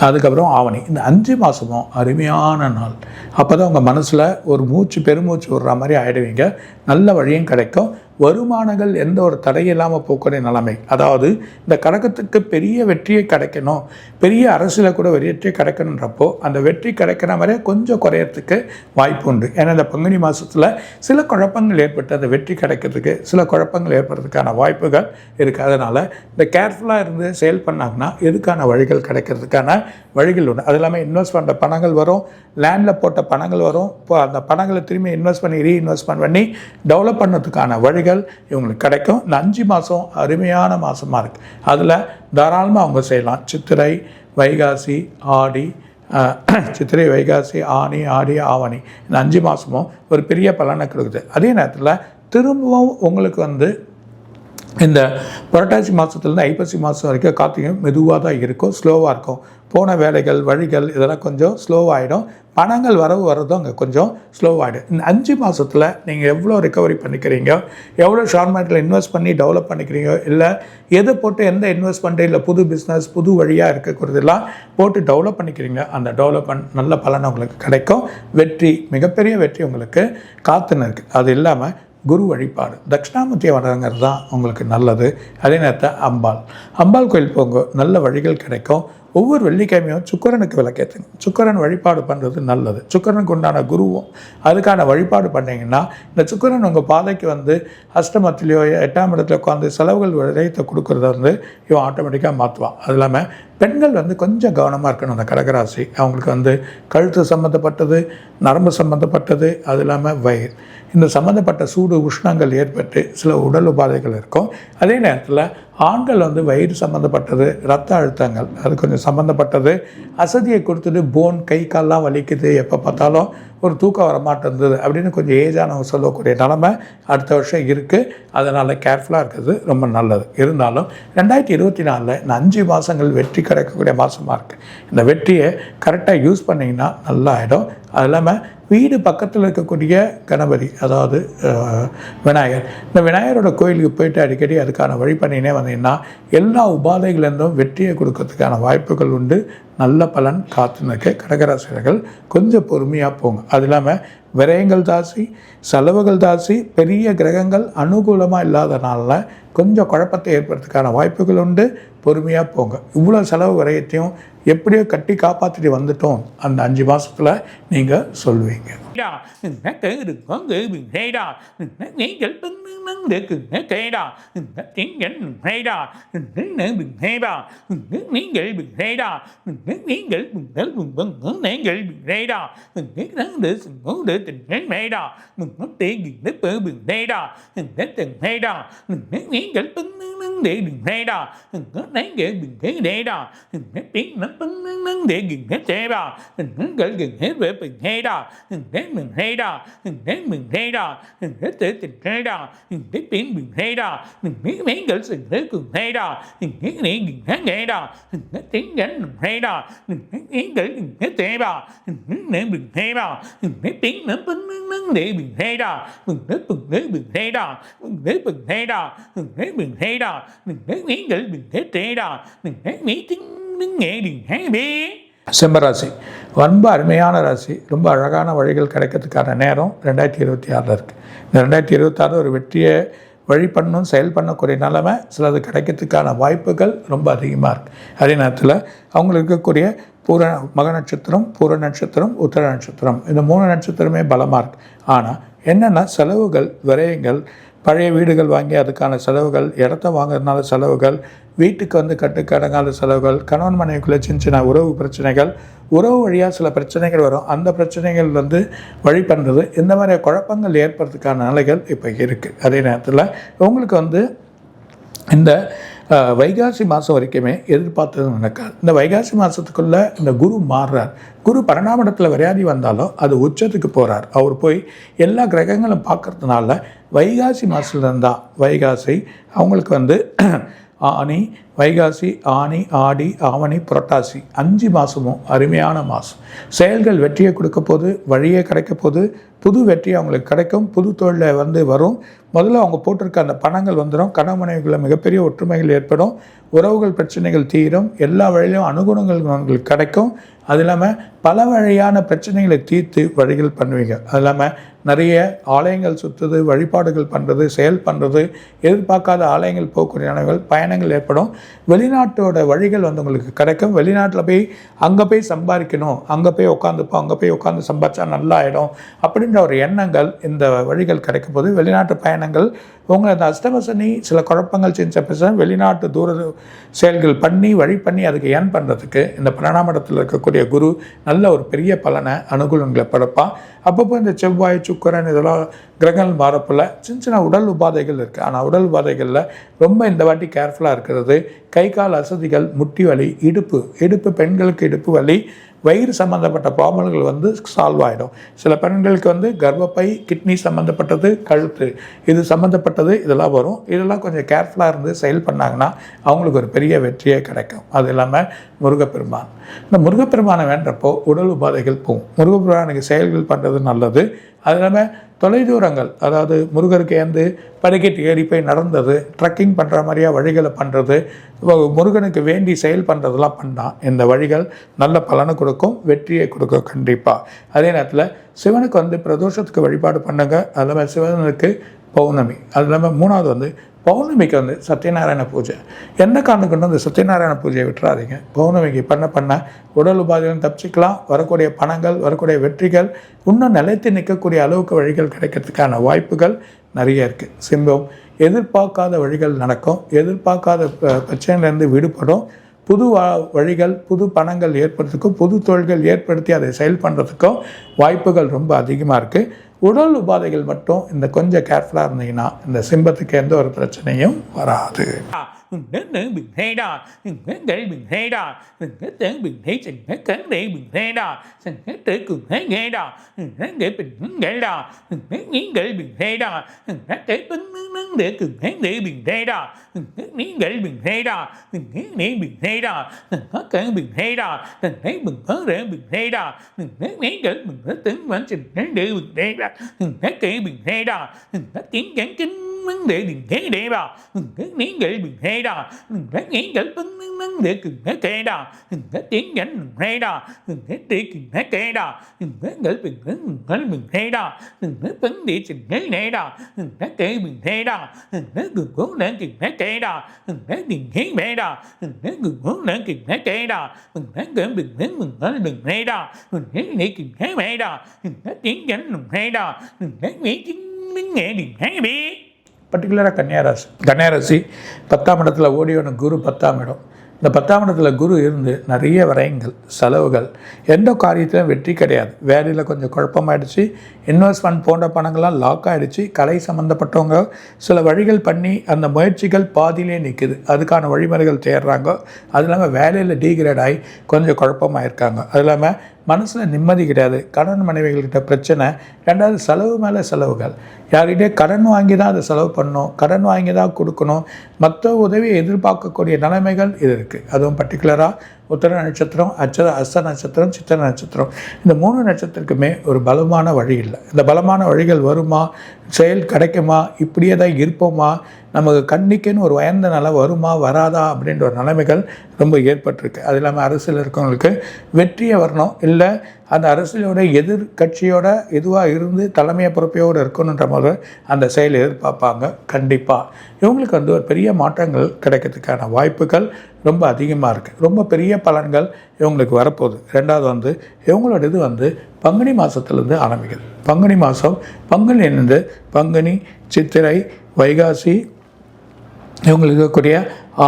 [SPEAKER 2] அதுக்கப்புறம் ஆவணி, இந்த 5 மாதமும் அருமையான நாள். அப்போ தான் உங்கள் மனசில் ஒரு பெருமூச்சு விடுற மாதிரி ஆகிடுவீங்க. நல்ல வழியும் கிடைக்கும். வருமானங்கள் எந்த ஒரு தடையும் இல்லாமல் போகக்கூடிய நிலைமை. அதாவது இந்த கடகத்துக்கு பெரிய வெற்றியை கிடைக்கணும், பெரிய அரசியல கூட வெற்றியை கிடைக்கணுன்றப்போ அந்த வெற்றி கிடைக்கிற மாதிரியே கொஞ்சம் குறையறதுக்கு வாய்ப்பு உண்டு. ஏன்னா இந்த பங்குனி மாதத்தில் சில குழப்பங்கள் ஏற்பட்டு அந்த வெற்றி கிடைக்கிறதுக்கு சில குழப்பங்கள் ஏற்படுறதுக்கான வாய்ப்புகள் இருக்குது. அதனால் இந்த கேர்ஃபுல்லாக இருந்து செயல் பண்ணாங்கன்னா எதுக்கான வழிகள் கிடைக்கிறதுக்கான வழிகள் உண்டு. அது இல்லாமல் இன்வெஸ்ட் பண்ணுற பணங்கள் வரும், லேண்டில் போட்ட பணங்கள் வரும். இப்போ அந்த பணங்களை திரும்பி இன்வெஸ்ட் பண்ணி ரீஇன்வெஸ்ட்மெண்ட் பண்ணி டெவலப் பண்ணதுக்கான வழிகள் இவங்களுக்கு கிடைக்கும். இந்த 5 மாதம் அருமையான மாதமாக இருக்குது. அதில் தாராளமாக அவங்க செய்யலாம். சித்திரை, வைகாசி, ஆனி, ஆடி, ஆவணி, இந்த 5 மாதமும் ஒரு பெரிய பலனை கொடுக்குது. அதே நேரத்தில் திரும்பவும் உங்களுக்கு வந்து இந்த புரட்டாசி மாதத்துலேருந்து ஐப்பசி மாதம் வரைக்கும் கார்த்திகை மெதுவாக தான் இருக்கும், ஸ்லோவாக இருக்கும். போன வேலைகள், வழிகள் இதெல்லாம் கொஞ்சம் ஸ்லோவாகிடும். பணங்கள் வரதும் அங்கே கொஞ்சம் ஸ்லோவாகிடும். இந்த 5 மாதத்தில் நீங்கள் எவ்வளோ ரிகவரி பண்ணிக்கிறீங்க, எவ்வளோ ஷேர் மார்க்கெட்டில் இன்வெஸ்ட் பண்ணி டெவலப் பண்ணிக்கிறீங்க, இல்லை எதை போட்டு எந்த இன்வெஸ்ட்மெண்ட்டு இல்லை புது பிஸ்னஸ் புது வழியாக இருக்கக்கூடியதெல்லாம் போட்டு டெவலப் பண்ணிக்கிறீங்க, அந்த டெவலப்மெண்ட் நல்ல பலன் உங்களுக்கு கிடைக்கும். வெற்றி, மிகப்பெரிய வெற்றி உங்களுக்கு காத்துன்னு இருக்குது. அது இல்லாமல் குரு வழிபாடு, தட்சிணாமூர்த்தியை வணங்குறது தான் உங்களுக்கு நல்லது. அதே நேரத்தில் அம்பாள் கோயில் போங்க, நல்ல வழிகள் கிடைக்கும். ஒவ்வொரு வெள்ளிக்கிழமையும் சுக்கரனுக்கு விளக்கேற்றுங்க. சுக்கரன் வழிபாடு பண்ணுறது நல்லது. சுக்கரனுக்கு உண்டான குருவும் அதுக்கான வழிபாடு பண்ணிங்கன்னா இந்த சுக்கரன் உங்கள் பாதைக்கு வந்து அஷ்டமத்திலையோ 8ஆம் இடத்துல உட்காந்து செலவுகள் விரயத்தை கொடுக்குறத வந்து இவன் ஆட்டோமேட்டிக்காக மாற்றுவான். அது இல்லாமல் பெண்கள் வந்து கொஞ்சம் கவனமாக இருக்கணும். அந்த கடகராசி அவங்களுக்கு வந்து கழுத்து சம்மந்தப்பட்டது, நரம்பு சம்மந்தப்பட்டது, அது இல்லாமல் வயிறு, இந்த சம்மந்தப்பட்ட சூடு உஷ்ணங்கள் ஏற்பட்டு சில உடல் உபாதைகள் இருக்கும். அதே நேரத்தில் ஆண்கள் வந்து வயிறு சம்மந்தப்பட்டது, இரத்த அழுத்தங்கள் அது கொஞ்சம் சம்மந்தப்பட்டது, அசதியை கொடுத்துட்டு போன் கை கால்லாம் வலிக்குது, எப்போ பார்த்தாலும் ஒரு தூக்கம் வரமாட்டேங்குது அப்படின்னு கொஞ்சம் ஏஜானவங்க சொல்லக்கூடிய நிலமை அடுத்த வருஷம் இருக்குது. அதனால் கேர்ஃபுல்லாக இருக்கிறது ரொம்ப நல்லது. இருந்தாலும் 2024 இந்த 5 மாதங்கள் வெற்றி கிடைக்கக்கூடிய மாதமாக இருக்குது. இந்த வெற்றியை கரெக்டாக யூஸ் பண்ணிங்கன்னா நல்லா ஆகிடும். அது இல்லாமல் வீடு பக்கத்தில் இருக்கக்கூடிய கணபதி, அதாவது விநாயகர், இந்த விநாயகரோட கோயிலுக்கு போயிட்டு அடிக்கடி அதுக்கான வழி பண்ணினே வந்தீங்கன்னா எல்லா உபாதைகளிலிருந்தும் வெற்றியை கொடுக்கறதுக்கான வாய்ப்புகள் உண்டு. நல்ல பலன் காத்துனுக்கு. கடகராசினர்கள் கொஞ்சம் பொறுமையாக போங்க. அது இல்லாமல் விரயங்கள் ஜாஸ்தி, செலவுகள் ஜாஸ்தி, பெரிய கிரகங்கள் அனுகூலமாக இல்லாதனால கொஞ்சம் குழப்பத்தை ஏற்படுறதுக்கான வாய்ப்புகள் உண்டு. பொறுமையாக போங்க. இவ்வளோ செலவு விரயத்தையும் எப்படியோ கட்டி காப்பாற்றிட்டு வந்துட்டோம் அந்த 5 மாதத்தில் நீங்கள் சொல்வீங்க. சிம்மராசி ரொம்ப அருமையான ராசி. ரொம்ப அழகான வழிகள் கிடைக்கிறதுக்கான நேரம் 2026 இருக்குது. இந்த 2026 ஒரு வெற்றியை வழி பண்ணணும், செயல் பண்ணக்கூடிய நிலைமை சிலது கிடைக்கிறதுக்கான வாய்ப்புகள் ரொம்ப அதிகமாக இருக்குது. அதே நேரத்தில் அவங்களுக்கு இருக்கக்கூடிய மக நட்சத்திரம், பூர நட்சத்திரம், உத்தர நட்சத்திரம், இந்த 3 நட்சத்திரமே பலமாக இருக்குது. ஆனால் என்னென்னா செலவுகள், விரயங்கள், பழைய வீடுகள் வாங்கி அதுக்கான செலவுகள், இடத்த வாங்குறதுனால செலவுகள், வீட்டுக்கு வந்து கட்டுக்கடங்காத செலவுகள், கணவன் மனைவிக்குள்ளே சின்ன சின்ன உறவு பிரச்சனைகள், உறவு வழியாக சில பிரச்சனைகள் வரும், அந்த பிரச்சனைகள் வந்து வழி பண்ணுறது, இந்த மாதிரி குழப்பங்கள் ஏற்படுறதுக்கான நிலைகள் இப்போ இருக்குது. அதே நேரத்தில் உங்களுக்கு வந்து இந்த வைகாசி மாதம் வரைக்குமே எதிர்பார்த்தது நடக்காது. இந்த வைகாசி மாதத்துக்குள்ளே இந்த குரு மாறுறார். குரு 12ஆம் இடத்துல விரையாதி வந்தாலும் அது உச்சத்துக்கு போகிறார். அவர் போய் எல்லா கிரகங்களும் பார்க்கறதுனால வைகாசி மாதத்துலேருந்து தான் வைகாசி அவங்களுக்கு வந்து ஆனி, வைகாசி, ஆனி, ஆடி, ஆவணி, புரட்டாசி 5 மாதமும் அருமையான மாதம். செயல்கள் வெற்றியை கொடுக்க போது, வழியே கிடைக்க போது, புது வெற்றி அவங்களுக்கு கிடைக்கும். புது தொழிலில் வரும். முதல்ல அவங்க போட்டிருக்க அந்த பணங்கள் வந்துடும். கணவன் மனைவிக்குள்ள மிகப்பெரிய ஒற்றுமைகள் ஏற்படும். உறவுகள் பிரச்சனைகள் தீரும். எல்லா வழியிலும் அனுகூலங்கள் அவங்களுக்கு கிடைக்கும். அது இல்லாமல் பல வழியான பிரச்சனைகளை தீர்த்து வழிகள் பண்ணுவீங்க. அது இல்லாமல் நிறைய ஆலயங்கள் சுற்றுறது, வழிபாடுகள் பண்ணுறது, செயல் பண்ணுறது, எதிர்பார்க்காத ஆலயங்கள் போகக்கூடிய பயணங்கள் ஏற்படும். வெளிநாட்டோட வழிகள் உங்களுக்கு கிடைக்கும். வெளிநாட்டில் போய் அங்கே போய் சம்பாதிக்கணும், அங்கே போய் உட்காந்துப்போம், அங்கே போய் உட்காந்து சம்பாதிச்சா நல்லா ஆகிடும் அப்படின்ற ஒரு எண்ணங்கள் இந்த வழிகள் கிடைக்கும் போது வெளிநாட்டு பயணங்கள் உங்களை அந்த அஷ்டமசனி சில குழப்பங்கள் செஞ்ச பிரச்சனை வெளிநாட்டு தூர செயல்கள் பண்ணி வழி பண்ணி அதுக்கு ஏன் பண்ணுறதுக்கு இந்த 12ஆம் இடத்துல இருக்கக்கூடிய குரு நல்ல ஒரு பெரிய பலனை அனுகூலங்களை படைப்பான். அப்பப்போ இந்த செவ்வாய், சுக்கிரன் இதெல்லாம் கிரகங்கள் மாறப்பில் சின்ன உடல் உபாதைகள் இருக்குது. ஆனால் உடல் உபாதைகளில் ரொம்ப இந்த வாட்டி கேர்ஃபுல்லாக இருக்கிறது. கை கால் அசதிகள், முட்டி வலி, இடுப்பு பெண்களுக்கு இடுப்பு வலி, வயிறு சம்மந்தப்பட்ட ப்ராப்ளங்கள் சால்வ் ஆகிடும். சில பெண்களுக்கு கர்ப்பப்பை, கிட்னி சம்மந்தப்பட்டது, கழுத்து இது சம்மந்தப்பட்டது இதெல்லாம் வரும். இதெல்லாம் கொஞ்சம் கேர்ஃபுல்லாக இருந்து செயல் பண்ணாங்கன்னா அவங்களுக்கு ஒரு பெரிய வெற்றியே கிடைக்கும். அது இல்லாமல் முருகப்பெருமான், இந்த முருகப்பெருமானை வேண்டப்போ உடல் உபாதைகள் போகும். முருகப்பெருமானுக்கு செயல்கள் பண்ணுறது நல்லது. அது இல்லாமல் தொலைதூரங்கள், அதாவது முருகருக்கு ஏந்து படிக்கட்டு ஏறி போய் நடந்தது, ட்ரக்கிங் பண்ணுற மாதிரியா வழிகளை பண்ணுறது, முருகனுக்கு வேண்டி செயல் பண்ணுறதெல்லாம் பண்ணால் இந்த வழிகள் நல்ல பலனை கொடுக்கும், வெற்றியை கொடுக்கும் கண்டிப்பாக. அதே நேரத்தில் சிவனுக்கு பிரதோஷத்துக்கு வழிபாடு பண்ணுங்க. அது இல்லாமல் சிவனுக்கு பௌர்ணமி, அது இல்லாமல் 3வது பௌர்ணமிக்கு சத்யநாராயண பூஜை. என்ன காரணம் கொண்டு அந்த சத்யநாராயண பூஜையை விட்டுறாதீங்க. பௌர்ணமிக்கு பண்ண உடல் உபாதைகளும் தப்பிச்சிக்கலாம். வரக்கூடிய பணங்கள், வரக்கூடிய வெற்றிகள் இன்னும் நிலைத்து நிற்கக்கூடிய அளவுக்கு வழிகள் கிடைக்கிறதுக்கான வாய்ப்புகள் நிறைய இருக்குது. சிம்பம், எதிர்பார்க்காத வழிகள் நடக்கும். எதிர்பார்க்காத பிரச்சனையிலேருந்து விடுபடும். புது வழிகள், புது பணங்கள் ஏற்படுறதுக்கும், புது தொழில்கள் ஏற்படுத்தி அதை செயல் பண்ணுறதுக்கும் வாய்ப்புகள் ரொம்ப அதிகமாக இருக்குது. உடல் உபாதைகள் மட்டும் இந்த கொஞ்சம் கேர்ஃபுல்லாக இருந்தீங்கன்னா இந்த சிம்பத்துக்கு எந்த ஒரு பிரச்சனையும் வராது.
[SPEAKER 3] Bình hay đà, để bình hay đà, để bình hay chẳng hết cánh để bình hay đà, chẳng hết để cường hay nghe đà, để bình hay đà, nghĩ để bình hay đà, để bình nâng để cường hay để bình hay đà, nghĩ để bình hay đà, nghĩ bình hay đà, hết cái bình hay đà, thấy bình hết để bình hay đà, nghĩ để bình hết tính vẫn trình để bình hay đà, hết cái bình hay đà, hết tiếng giảng kinh vấn đề đừng thế để vào cái nghĩ để bình hay đà cái nghĩ để vấn đề cần thế kê đà cái tiếng nhánh đừng hay đà cái tiếng cần thế kê đà cái nghĩ bình hay đà cái vấn đề trình thế này đà cái kê bình hay đà cái cường cố để cần thế kê đà cái tiền thế bể đà cái cường cố để cần thế kê đà cái kê bình thế đừng hay đà cái nghĩ cần thế bể đà cái tiếng nhánh đừng hay đà cái nghĩ tiếng nghe đừng hay biết.
[SPEAKER 2] பர்டிகுலராக கன்னியாராசி 10ஆம் இடத்துல ஓடியோன குரு 10ஆம் இடம். இந்த 10ஆம் இடத்துல குரு இருந்து நிறைய விரயங்கள், செலவுகள், எந்த காரியத்திலும் வெற்றி கிடையாது. வேலையில் கொஞ்சம் குழப்பமாயிடுச்சு. இன்வெஸ்ட்மெண்ட் போன்ற பணங்கள்லாம் லாக் ஆகிடுச்சு. கலை சம்மந்தப்பட்டவங்க சில வழிகள் பண்ணி அந்த முயற்சிகள் பாதியிலே நிற்குது. அதுக்கான வழிமுறைகள் தேடுறாங்க. அது இல்லாமல் வேலையில் டீக்ரேட் ஆகி கொஞ்சம் குழப்பமாக இருக்காங்க. அது இல்லாமல் மனசில் நிம்மதி கிடையாது. கடன் மனைவிகள்கிட்ட பிரச்சனை. 2வது செலவு மேலே செலவுகள். யார்கிட்டே கடன் வாங்கி தான் அதை செலவு பண்ணணும், கடன் வாங்கி தான் கொடுக்கணும். மற்ற உதவியை எதிர்பார்க்கக்கூடிய நிலைமைகள் இது இருக்குது. அதுவும் பர்டிகுலராக உத்தர நட்சத்திரம், அஸ்த நட்சத்திரம், சித்திர நட்சத்திரம், இந்த 3 நட்சத்திரத்துக்குமே ஒரு பலமான வழி இல்லை. இந்த பலமான வழிகள் வருமா, செயல் கிடைக்குமா, இப்படியே தான் இருப்போமா, நமக்கு கண்ணிக்குன்னு ஒரு உயர்ந்த நிலை வருமா வராதா அப்படின்ற ஒரு நிலைமைகள் ரொம்ப ஏற்பட்டிருக்கு. அது இல்லாமல் அரசியல் இருக்கவங்களுக்கு வெற்றியை வரணும், இல்லை அந்த அரசியலோட எதிர்கட்சியோட எதுவாக இருந்து தலைமையை பொறுப்பையோடு இருக்கணுன்ற போது அந்த செயல் எதிர்பார்ப்பாங்க. கண்டிப்பாக இவங்களுக்கு ஒரு பெரிய மாற்றங்கள் கிடைக்கிறதுக்கான வாய்ப்புகள் ரொம்ப அதிகமாக இருக்குது. ரொம்ப பெரிய பலன்கள் இவங்களுக்கு வரப்போகுது. 2வது இவங்களோட இது பங்குனி மாதத்துலேருந்து ஆரம்பிக்குது. பங்குனி மாதம், பங்குனிலேருந்து பங்குனி, சித்திரை, வைகாசி, இவங்களுக்கு இருக்கக்கூடிய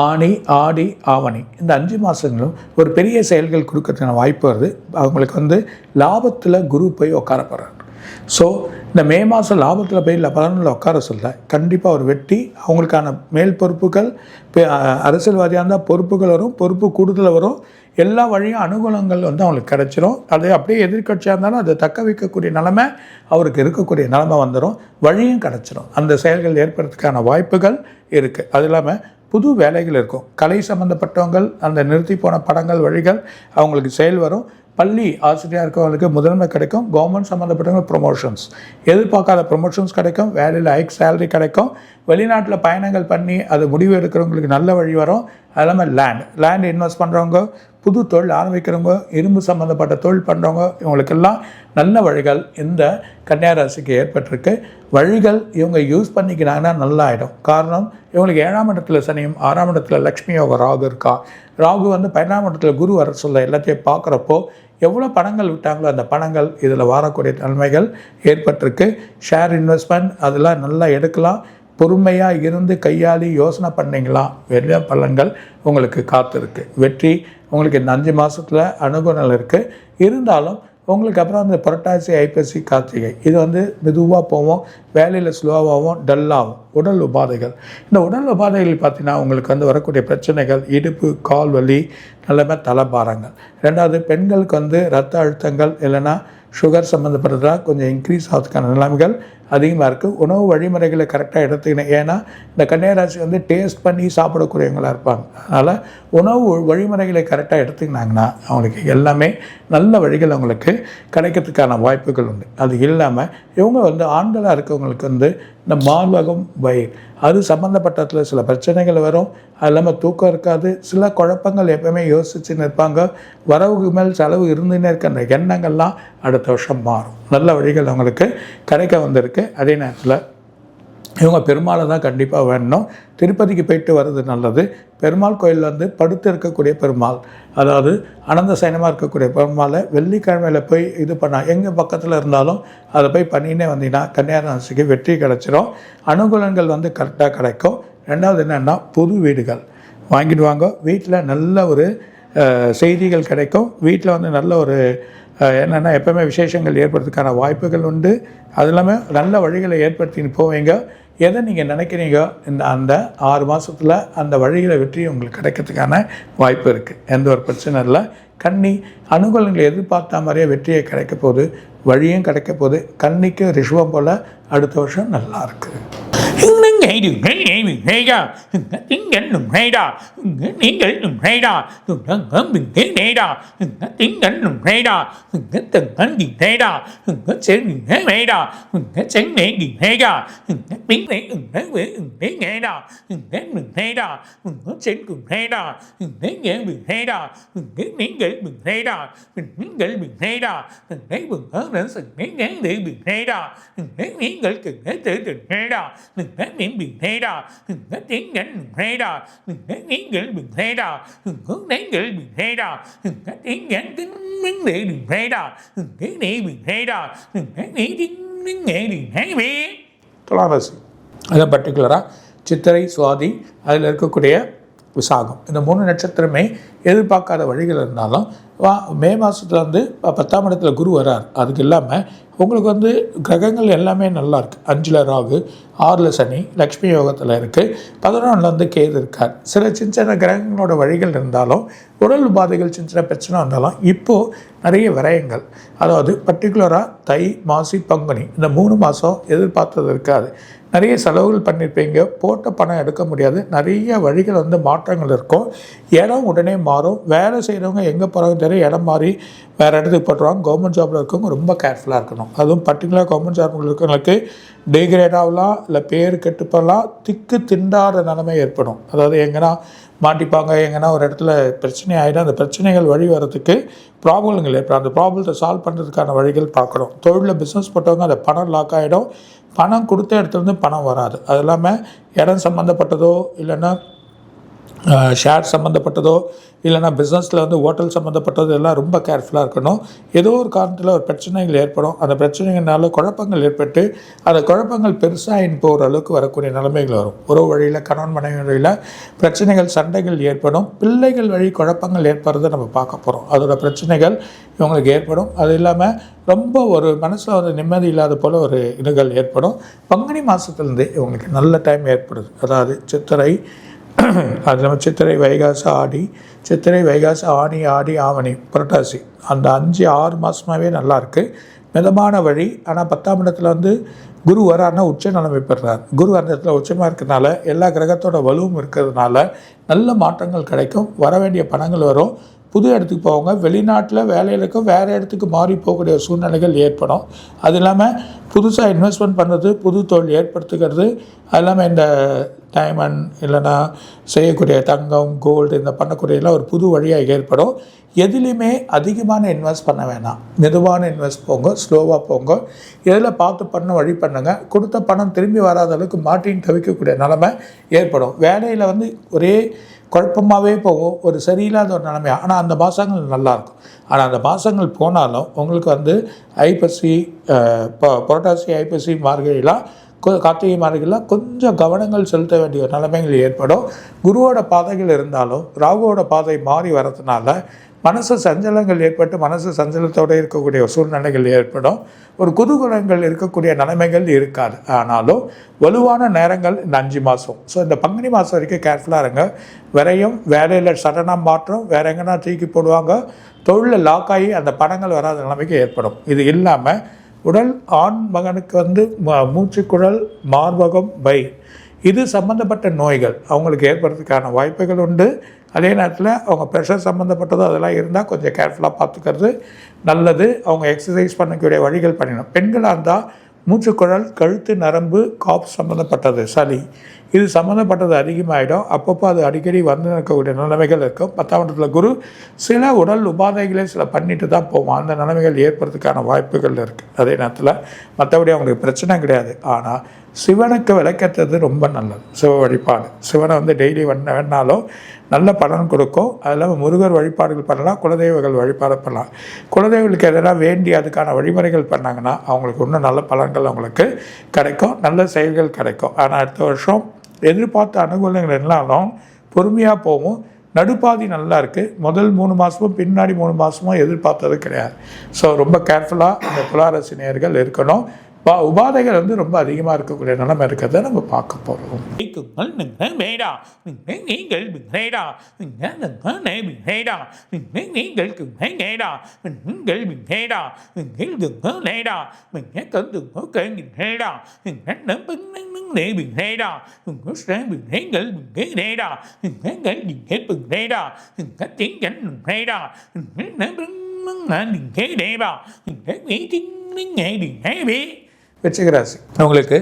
[SPEAKER 2] ஆனி, ஆடி, ஆவணி, இந்த 5 மாதங்களும் ஒரு பெரிய செயல்கள் கொடுக்கறதுக்கான வாய்ப்பு வருது. அவங்களுக்கு லாபத்தில் குரு போய் உட்கார போகிறார். ஸோ இந்த மே மாதம் லாபத்தில் போய் இல்லை பலனில் உட்கார சொல்ல கண்டிப்பாக ஒரு வெற்றி. அவங்களுக்கான மேல் பொறுப்புகள், அரசியல்வாதியாக இருந்தால் பொறுப்புகள் வரும், பொறுப்பு கூடுதல் வரும். எல்லா வழியும் அனுகூலங்கள் அவங்களுக்கு கிடைச்சிரும். அது அப்படியே எதிர்கட்சியாக இருந்தாலும் அதை தக்க வைக்கக்கூடிய நிலைமை அவருக்கு இருக்கக்கூடிய நிலைமை வந்துடும். வழியும் கிடச்சிரும். அந்த செயல்கள் ஏற்படுறதுக்கான வாய்ப்புகள் இருக்குது. அது இல்லாமல் புது வேலைகள் இருக்கும். கலை சம்மந்தப்பட்டவங்கள் அந்த நிறுத்தி போன படங்கள் வழிகள் அவங்களுக்கு செயல் வரும். பள்ளி ஆசிரியராக இருக்கவங்களுக்கு முதன்மை கிடைக்கும். கவர்மெண்ட் சம்மந்தப்பட்டவங்க ப்ரொமோஷன்ஸ், எதிர்பார்க்காத ப்ரொமோஷன்ஸ் கிடைக்கும். வேலையில் ஹைக் சேலரி கிடைக்கும். வெளிநாட்டில் பயணங்கள் பண்ணி அது முடிவு எடுக்கிறவங்களுக்கு நல்ல வழி வரும். அது இல்லாமல் லேண்ட் இன்வெஸ்ட் பண்ணுறவங்க, புது தொழில் ஆரம்பிக்கிறவங்க, இரும்பு சம்மந்தப்பட்ட தொழில் பண்ணுறவங்க, இவங்களுக்கெல்லாம் நல்ல வழிகள் இந்த கன்னியா ராசிக்கு ஏற்பட்டிருக்கு. வழிகள் இவங்க யூஸ் பண்ணிக்கிறாங்கன்னா நல்லா ஆகிடும். காரணம், இவங்களுக்கு 7ஆம் இடத்துல சனியும் 6ஆம் இடத்துல லக்ஷ்மி யோக ராகு இருக்கா. ராகு 12ஆம் இடத்துல குரு வர சொல்ல எல்லாத்தையும் பார்க்குறப்போ எவ்வளோ பணங்கள் விட்டாங்களோ அந்த பணங்கள் இதில் வரக்கூடிய நன்மைகள் ஏற்பட்டிருக்கு. ஷேர் இன்வெஸ்ட்மெண்ட் அதெல்லாம் நல்லா எடுக்கலாம். பொறுமையாக இருந்து கையாளி யோசனை பண்ணிங்களா வெளிய பலன்கள் உங்களுக்கு காத்திருக்கு. வெற்றி உங்களுக்கு இந்த 5 மாதத்தில் அனுகூலம் இருக்குது. இருந்தாலும் உங்களுக்கு அப்புறம் அந்த புரட்டாசி, ஐப்பசி, கார்த்திகை இது மெதுவாக போவோம். வேலையில் ஸ்லோவாகவும் டல்லாகும். உடல் உபாதைகள், இந்த உடல் உபாதைகள் பார்த்தீங்கன்னா உங்களுக்கு வரக்கூடிய பிரச்சனைகள் இடுப்பு, கால் வலி, நல்லமே தலைபாரங்கள். 2வது பெண்களுக்கு ரத்த அழுத்தங்கள் இல்லைன்னா சுகர் சம்மந்தப்பட்டதாக கொஞ்சம் இன்க்ரீஸ் ஆகிறதுக்கான நிலைமைகள் அதிகமாக இருக்குது. உணவு வழிமுறைகளை கரெக்டாக எடுத்துக்கணும். ஏன்னா இந்த கன்னியா ராசி டேஸ்ட் பண்ணி சாப்பிடக்கூடியவங்களாக இருப்பாங்க. அதனால் உணவு வழிமுறைகளை கரெக்டாக எடுத்துக்கினாங்கன்னா அவங்களுக்கு எல்லாமே நல்ல வழிகள் அவங்களுக்கு கிடைக்கிறதுக்கான வாய்ப்புகள் உண்டு. அது இல்லாமல் இவங்க ஆண்களாக இருக்கவங்களுக்கு இந்த மார்பகம், வயிறு அது சம்மந்தப்பட்டதில் சில பிரச்சனைகள் வரும். அது இல்லாமல் தூக்கம் இருக்காது. சில குழப்பங்கள் எப்பவுமே யோசிச்சுன்னு இருப்பாங்க. வரவுக்கு மேல் செலவு இருந்துன்னே இருக்க அந்த எண்ணங்கள்லாம் அடுத்த வருஷம் மாறும். நல்ல வழிகள் அவங்களுக்கு கிடைக்க வந்திருக்கு. அதே நேரத்தில் இவங்க பெருமாளை தான் கண்டிப்பாக வேணும். திருப்பதிக்கு போயிட்டு வர்றது நல்லது. பெருமாள் கோயிலில் படுத்து இருக்கக்கூடிய பெருமாள், அதாவது அனந்த சயனமாக இருக்கக்கூடிய பெருமாளை வெள்ளிக்கிழமையில் போய் இது பண்ணால் எங்கள் பக்கத்தில் இருந்தாலும் அதை போய் பண்ணினே வந்தீங்கன்னா கன்னியா ராசிக்கு வெற்றி கிடச்சிரும். அனுகூலங்கள் கரெக்டாக கிடைக்கும். 2வது என்னென்னா புது வீடுகள் வாங்கிடுவாங்க. வீட்டில் நல்ல ஒரு செய்திகள் கிடைக்கும். வீட்டில் நல்ல ஒரு என்னென்னா எப்போவுமே விசேஷங்கள் ஏற்படுறதுக்கான வாய்ப்புகள் உண்டு. அது இல்லாமல் நல்ல வழிகளை ஏற்படுத்தின்னு போவீங்க. எதை நீங்கள் நினைக்கிறீங்க அந்த 6 மாதத்தில் அந்த வழிகளை வெற்றி உங்களுக்கு கிடைக்கிறதுக்கான வாய்ப்பு இருக்குது. எந்த ஒரு பிரச்சனை இல்லை. கன்னி அனுகூலங்களை எதிர்பார்த்த மாதிரியே வெற்றியை கிடைக்க போகுது. வழியும் கிடைக்க போகுது. கன்னிக்கு ரிஷபம் போல் அடுத்த வருஷம் நல்லா இருக்குது. துளாராசி அதை பர்டிகுலராக சித்திரை, சுவாதி, அதில் இருக்கக்கூடிய விசாகம், இந்த 3 நட்சத்திரமே எதிர்பார்க்காத வழிகள் இருந்தாலும் மே மாதத்தில் 10ஆம் இடத்துல குரு வரார். அதுக்கு இல்லாமல் உங்களுக்கு கிரகங்கள் எல்லாமே நல்லா இருக்குது. 5ல் ராகு, 6ல் சனி, லக்ஷ்மி யோகத்தில் இருக்குது. 11ல் கேது இருக்கார். சில சின்ன கிரகங்களோட வழிகள் இருந்தாலும் உடல் உபாதைகள் சின்ன பிரச்சனை வந்தாலும் இப்போது நிறைய விரயங்கள், அதாவது பர்டிகுலராக தை, மாசி, பங்குனி இந்த 3 மாதம் எதிர்பார்த்தது இருக்காது. நிறைய செலவுகள் பண்ணியிருப்பீங்க. போட்ட பணம் எடுக்க முடியாது. நிறைய வழிகள் மாற்றங்கள் இருக்கும். இடம் உடனே மாறும். வேலை செய்கிறவங்க எங்கே போகிறாங்க தெரியும், இடம் மாறி வேறு இடத்துக்கு போட்டுருவாங்க. கவர்மெண்ட் ஜாபில் இருக்கவங்க ரொம்ப கேர்ஃபுல்லாக இருக்கணும். அதுவும் பர்டிகுலர் கவர்மெண்ட் ஜாபில் இருக்கவங்களுக்கு டிகிரேட் ஆகலாம், இல்லை பேர் கெட்டு போகலாம், திக்கு திண்டாத நிலைமை ஏற்படும். அதாவது எங்கன்னா மாட்டிப்பாங்க, எங்கன்னா ஒரு இடத்துல பிரச்சனை ஆகிடும். அந்த பிரச்சனைகள் வழி வரதுக்கு ப்ராப்ளங்கள் ஏற்படும். அந்த ப்ராப்ளத்தை சால்வ் பண்ணுறதுக்கான வழிகள் பார்க்கணும். தொழிலில் பிஸ்னஸ் போட்டவங்க அந்த பணம் லாக் ஆகிடும். பணம் கொடுத்த இடத்துலேருந்து பணம் வராது. அது இல்லாமல் இடம் சம்மந்தப்பட்டதோ இல்லைன்னா ஷேர் சம்மந்தப்பட்டதோ இல்லைனா பிஸ்னஸில் ஹோட்டல் சம்மந்தப்பட்டது எல்லாம் ரொம்ப கேர்ஃபுல்லாக இருக்கணும். ஏதோ ஒரு காரணத்தில் ஒரு பிரச்சனைகள் ஏற்படும். அந்த பிரச்சனைகள்னால குழப்பங்கள் ஏற்பட்டு அந்த குழப்பங்கள் பெருசாக போகிற அளவுக்கு வரக்கூடிய நிலைமைகள் வரும். உறவு வழியில், கணவன் மனைவி வழியில் பிரச்சனைகள், சண்டைகள் ஏற்படும். பிள்ளைகள் வழி குழப்பங்கள் ஏற்படுறதை நம்ம பார்க்க போகிறோம். அதோட பிரச்சனைகள் இவங்களுக்கு ஏற்படும். அது இல்லாமல் ரொம்ப ஒரு மனசில் நிம்மதி இல்லாத போல் ஒரு இதுகள் ஏற்படும். பங்குனி மாதத்துலேருந்து இவங்களுக்கு நல்ல டைம் ஏற்படுது. அதாவது சித்திரை, அது நம்ம சித்திரை, வைகாசி, ஆடி, சித்திரை, வைகாசி, ஆனி, ஆடி, ஆவணி, புரட்டாசி அந்த 5-6 மாதமாகவே நல்லாயிருக்கு. மிதமான வழி. ஆனால் 10ஆம் இடத்துல வந்து குரு வராருன்னா உச்ச நிலைமை பெறுறார். குரு அந்த இடத்துல உச்சமாக இருக்கிறதுனால எல்லா கிரகத்தோட வலுவும் இருக்கிறதுனால நல்ல மாற்றங்கள் கிடைக்கும். வர வேண்டிய பணங்கள் வரும். புது இடத்துக்கு போவாங்க. வெளிநாட்டில் வேலையில் இருக்கும் வேறு இடத்துக்கு மாறி போகக்கூடிய சூழ்நிலைகள் ஏற்படும். அது இல்லாமல் புதுசாக இன்வெஸ்ட்மெண்ட் பண்ணுறது, புது தொழில் ஏற்படுத்துகிறது, அது இல்லாமல் இந்த டைமண்ட் இல்லைன்னா செய்யக்கூடிய தங்கம், கோல்டு இந்த பண்ணக்கூடியெல்லாம் ஒரு புது வழியாக ஏற்படும். எதுலேயுமே அதிகமான இன்வெஸ்ட் பண்ண வேணாம். மெதுவான இன்வெஸ்ட் போங்க, ஸ்லோவாக போங்க. எதில் பார்த்து பண்ண வழி பண்ணுங்க. கொடுத்த பணம் திரும்பி வராத அளவுக்கு மாட்டின்னு தவிக்கக்கூடிய நிலைமை ஏற்படும். வேலையில் வந்து ஒரே குழப்பமாகவே போகும், ஒரு சரியில்லாத ஒரு நிலைமை. ஆனால் அந்த மாதங்கள் நல்லாயிருக்கும். ஆனால் அந்த மாதங்கள் போனாலும் உங்களுக்கு வந்து ஐப்பசி, புரட்டாசி, ஐப்பசி, மார்கழிலாம், கார்த்திகை மார்கழிலாம் கொஞ்சம் கவனங்கள் செலுத்த வேண்டிய நிலைமைகள் ஏற்படும். குருவோட பாதைகள் இருந்தாலும் ராகுவோட பாதை மாறி வரதுனால மனசு சஞ்சலங்கள் ஏற்பட்டு மனசு சஞ்சலத்தோடு இருக்கக்கூடிய சூழ்நிலைகள் ஏற்படும். ஒரு குதூகலங்கள் இருக்கக்கூடிய நிலைமைகள் இருக்காது. ஆனாலும் வலுவான நேரங்கள் இந்த 5 மாதம். ஸோ இந்த பங்குனி மாதம் வரைக்கும் கேர்ஃபுல்லாக இருங்க. விரையும், வேலையில் சடனாக மாற்றம், வேற எங்கன்னா தூக்கி போடுவாங்க, தொழிலில் லாக் ஆகி அந்த பணங்கள் வராத நிலைமைக்கு ஏற்படும். இது இல்லாமல் உடல் ஆண் மகனுக்கு வந்து மூச்சுக்குழல், மார்பகம், இது சம்மந்தப்பட்ட நோய்கள் அவங்களுக்கு ஏற்படுறதுக்கான வாய்ப்புகள் உண்டு. அதே நேரத்தில் அவங்க ப்ரெஷர் சம்மந்தப்பட்டதோ அதெல்லாம் இருந்தால் கொஞ்சம் கேர்ஃபுல்லாக பார்த்துக்கிறது நல்லது. அவங்க எக்ஸசைஸ் பண்ணக்கூடிய வழிகள் பண்ணிடணும். பெண்களாக இருந்தால் மூச்சுக்குழல், கழுத்து, நரம்பு, காப் சம்மந்தப்பட்டது, சளி இது சம்மந்தப்பட்டது அதிகமாகிடும். அப்பப்போ அது அடிக்கடி வந்து இருக்கக்கூடிய நிலைமைகள் இருக்கும். 10ஆம் இடத்துல குரு சில உடல் உபாதைகளே சில பண்ணிட்டு தான் போவோம். அந்த நிலைமைகள் ஏற்படுறதுக்கான வாய்ப்புகள் இருக்குது. அதே நேரத்தில் மற்றபடி அவங்களுக்கு பிரச்சனை கிடையாது. ஆனால் சிவனுக்கு விளக்கத்துறது ரொம்ப நல்லது. சிவ வழிபாடு, சிவனை வந்து டெய்லி வேணாலும் நல்ல பலன் கொடுக்கும். அது இல்லாமல் முருகர் வழிபாடுகள் பண்ணலாம், குலதெய்வங்கள் வழிபாடு பண்ணலாம். குலதெய்வங்களுக்கு எதனா வேண்டி அதுக்கான வழிமுறைகள் பண்ணாங்கன்னா அவங்களுக்கு இன்னும் நல்ல பலன்கள் அவங்களுக்கு கிடைக்கும், நல்ல செயல்கள் கிடைக்கும். ஆனால் அடுத்த வருஷம் எதிர்பார்த்த அனுகூலங்கள் இருந்தாலும் பொறுமையாக போகும். நடுப்பாதி நல்லா இருக்குது. முதல் 3 மாதமும் பின்னாடி 3 மாதமும் எதிர்பார்த்தது கிடையாது. ஸோ ரொம்ப கேர்ஃபுல்லாக இந்த துளாராசி நேயர்கள் இருக்கணும். உபாதைகள் வந்து ரொம்ப அதிகமாக இருக்கக்கூடிய நிலைமை இருக்கிறத நம்ம பார்க்க போகிறோம். விருச்சிகராசி அவங்களுக்கு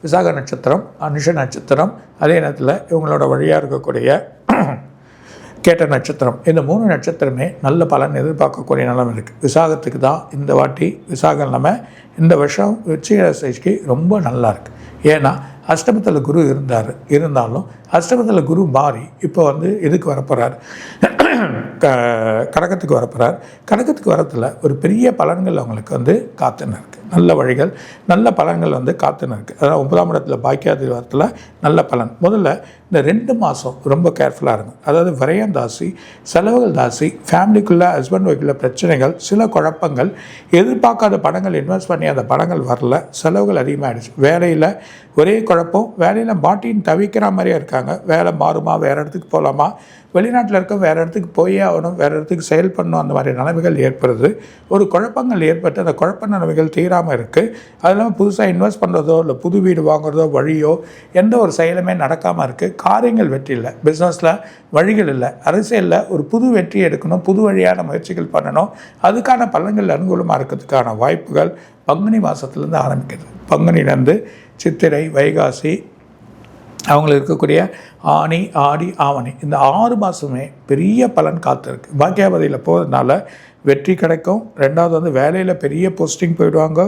[SPEAKER 2] விசாக நட்சத்திரம், அனுஷ நட்சத்திரம், அதே நேரத்தில் இவங்களோட வழியாக இருக்கக்கூடிய கேட்ட நட்சத்திரம், இந்த 3 நட்சத்திரமே நல்ல பலன் எதிர்பார்க்கக்கூடிய நிலைமை இருக்குது. விசாகத்துக்கு தான் இந்த வாட்டி விசாகம் இல்லாமல் இந்த வருஷம் விருச்சிகராசிக்கு ரொம்ப நல்லா இருக்குது. ஏன்னா அஷ்டமத்தில் குரு இருந்தாலும் அஷ்டமத்தில் குரு மாறி இப்போ வந்து இதுக்கு வரப்போகிறார், கடகத்துக்கு வரப்போகிறார். கடகத்துக்கு வரத்தில் ஒரு பெரிய பலன்கள் அவங்களுக்கு வந்து காத்துன்னு இருக்குது. நல்ல வழிகள், நல்ல பலன்கள் வந்து காத்துன்னு இருக்குது. அதாவது 9ஆம் இடத்துல பாக்கியாதிபத்தில் நல்ல பலன். முதல்ல இந்த 2 மாதம் ரொம்ப கேர்ஃபுல்லாக இருக்கும். அதாவது விரயம் தாசி, செலவுகள் தாசி, ஃபேமிலிக்குள்ளே ஹஸ்பண்ட் ஒய்ஃபில் பிரச்சனைகள், சில குழப்பங்கள், எதிர்பார்க்காத பணங்கள் இன்வெஸ்ட் பண்ணி அந்த பணங்கள் வரல, செலவுகள் அதிகமாகிடுச்சு. வேலையில் ஒரே குழப்பம், வேலையில் மாட்டின்னு தவிக்கிற மாதிரியே இருக்காங்க. வேலை மாறுமா, வேறு இடத்துக்கு போகலாமா, வெளிநாட்டில் இருக்க வேறு இடத்துக்கு போயே ஆகணும், வேறு இடத்துக்கு செயல் பண்ணணும், அந்த மாதிரி நிலைமைகள் ஏற்படுது. ஒரு குழப்பங்கள் ஏற்பட்டு அந்த குழப்ப நிலைமைகள் தீராமல் இருக்குது. அது இல்லாமல் புதுசாக இன்வெஸ்ட் பண்ணுறதோ இல்லை புது வீடு வாங்குறதோ வழியோ எந்த ஒரு செயலுமே நடக்காமல் இருக்குது. காரியங்கள் வெற்றி இல்லை, பிஸ்னஸில் வழிகள் இல்லை, அரசியலில் ஒரு புது வெற்றி எடுக்கணும், புது வழியான முயற்சிகள் பண்ணணும், அதுக்கான பலன்கள் அனுகூலமாக இருக்கிறதுக்கான வாய்ப்புகள் பங்குனி மாதத்துலேருந்து ஆரம்பிக்குது. பங்குனிலேருந்து சித்திரை, வைகாசி, அவங்களுக்கு இருக்கக்கூடிய ஆனி, ஆடி, ஆவணி, இந்த 6 மாதமே பெரிய பலன் காத்திருக்கு. பாக்கியாபதியில் போகிறதுனால வெற்றி கிடைக்கும். 2வது வந்து வேலையில் பெரிய போஸ்டிங் போயிடுவாங்க,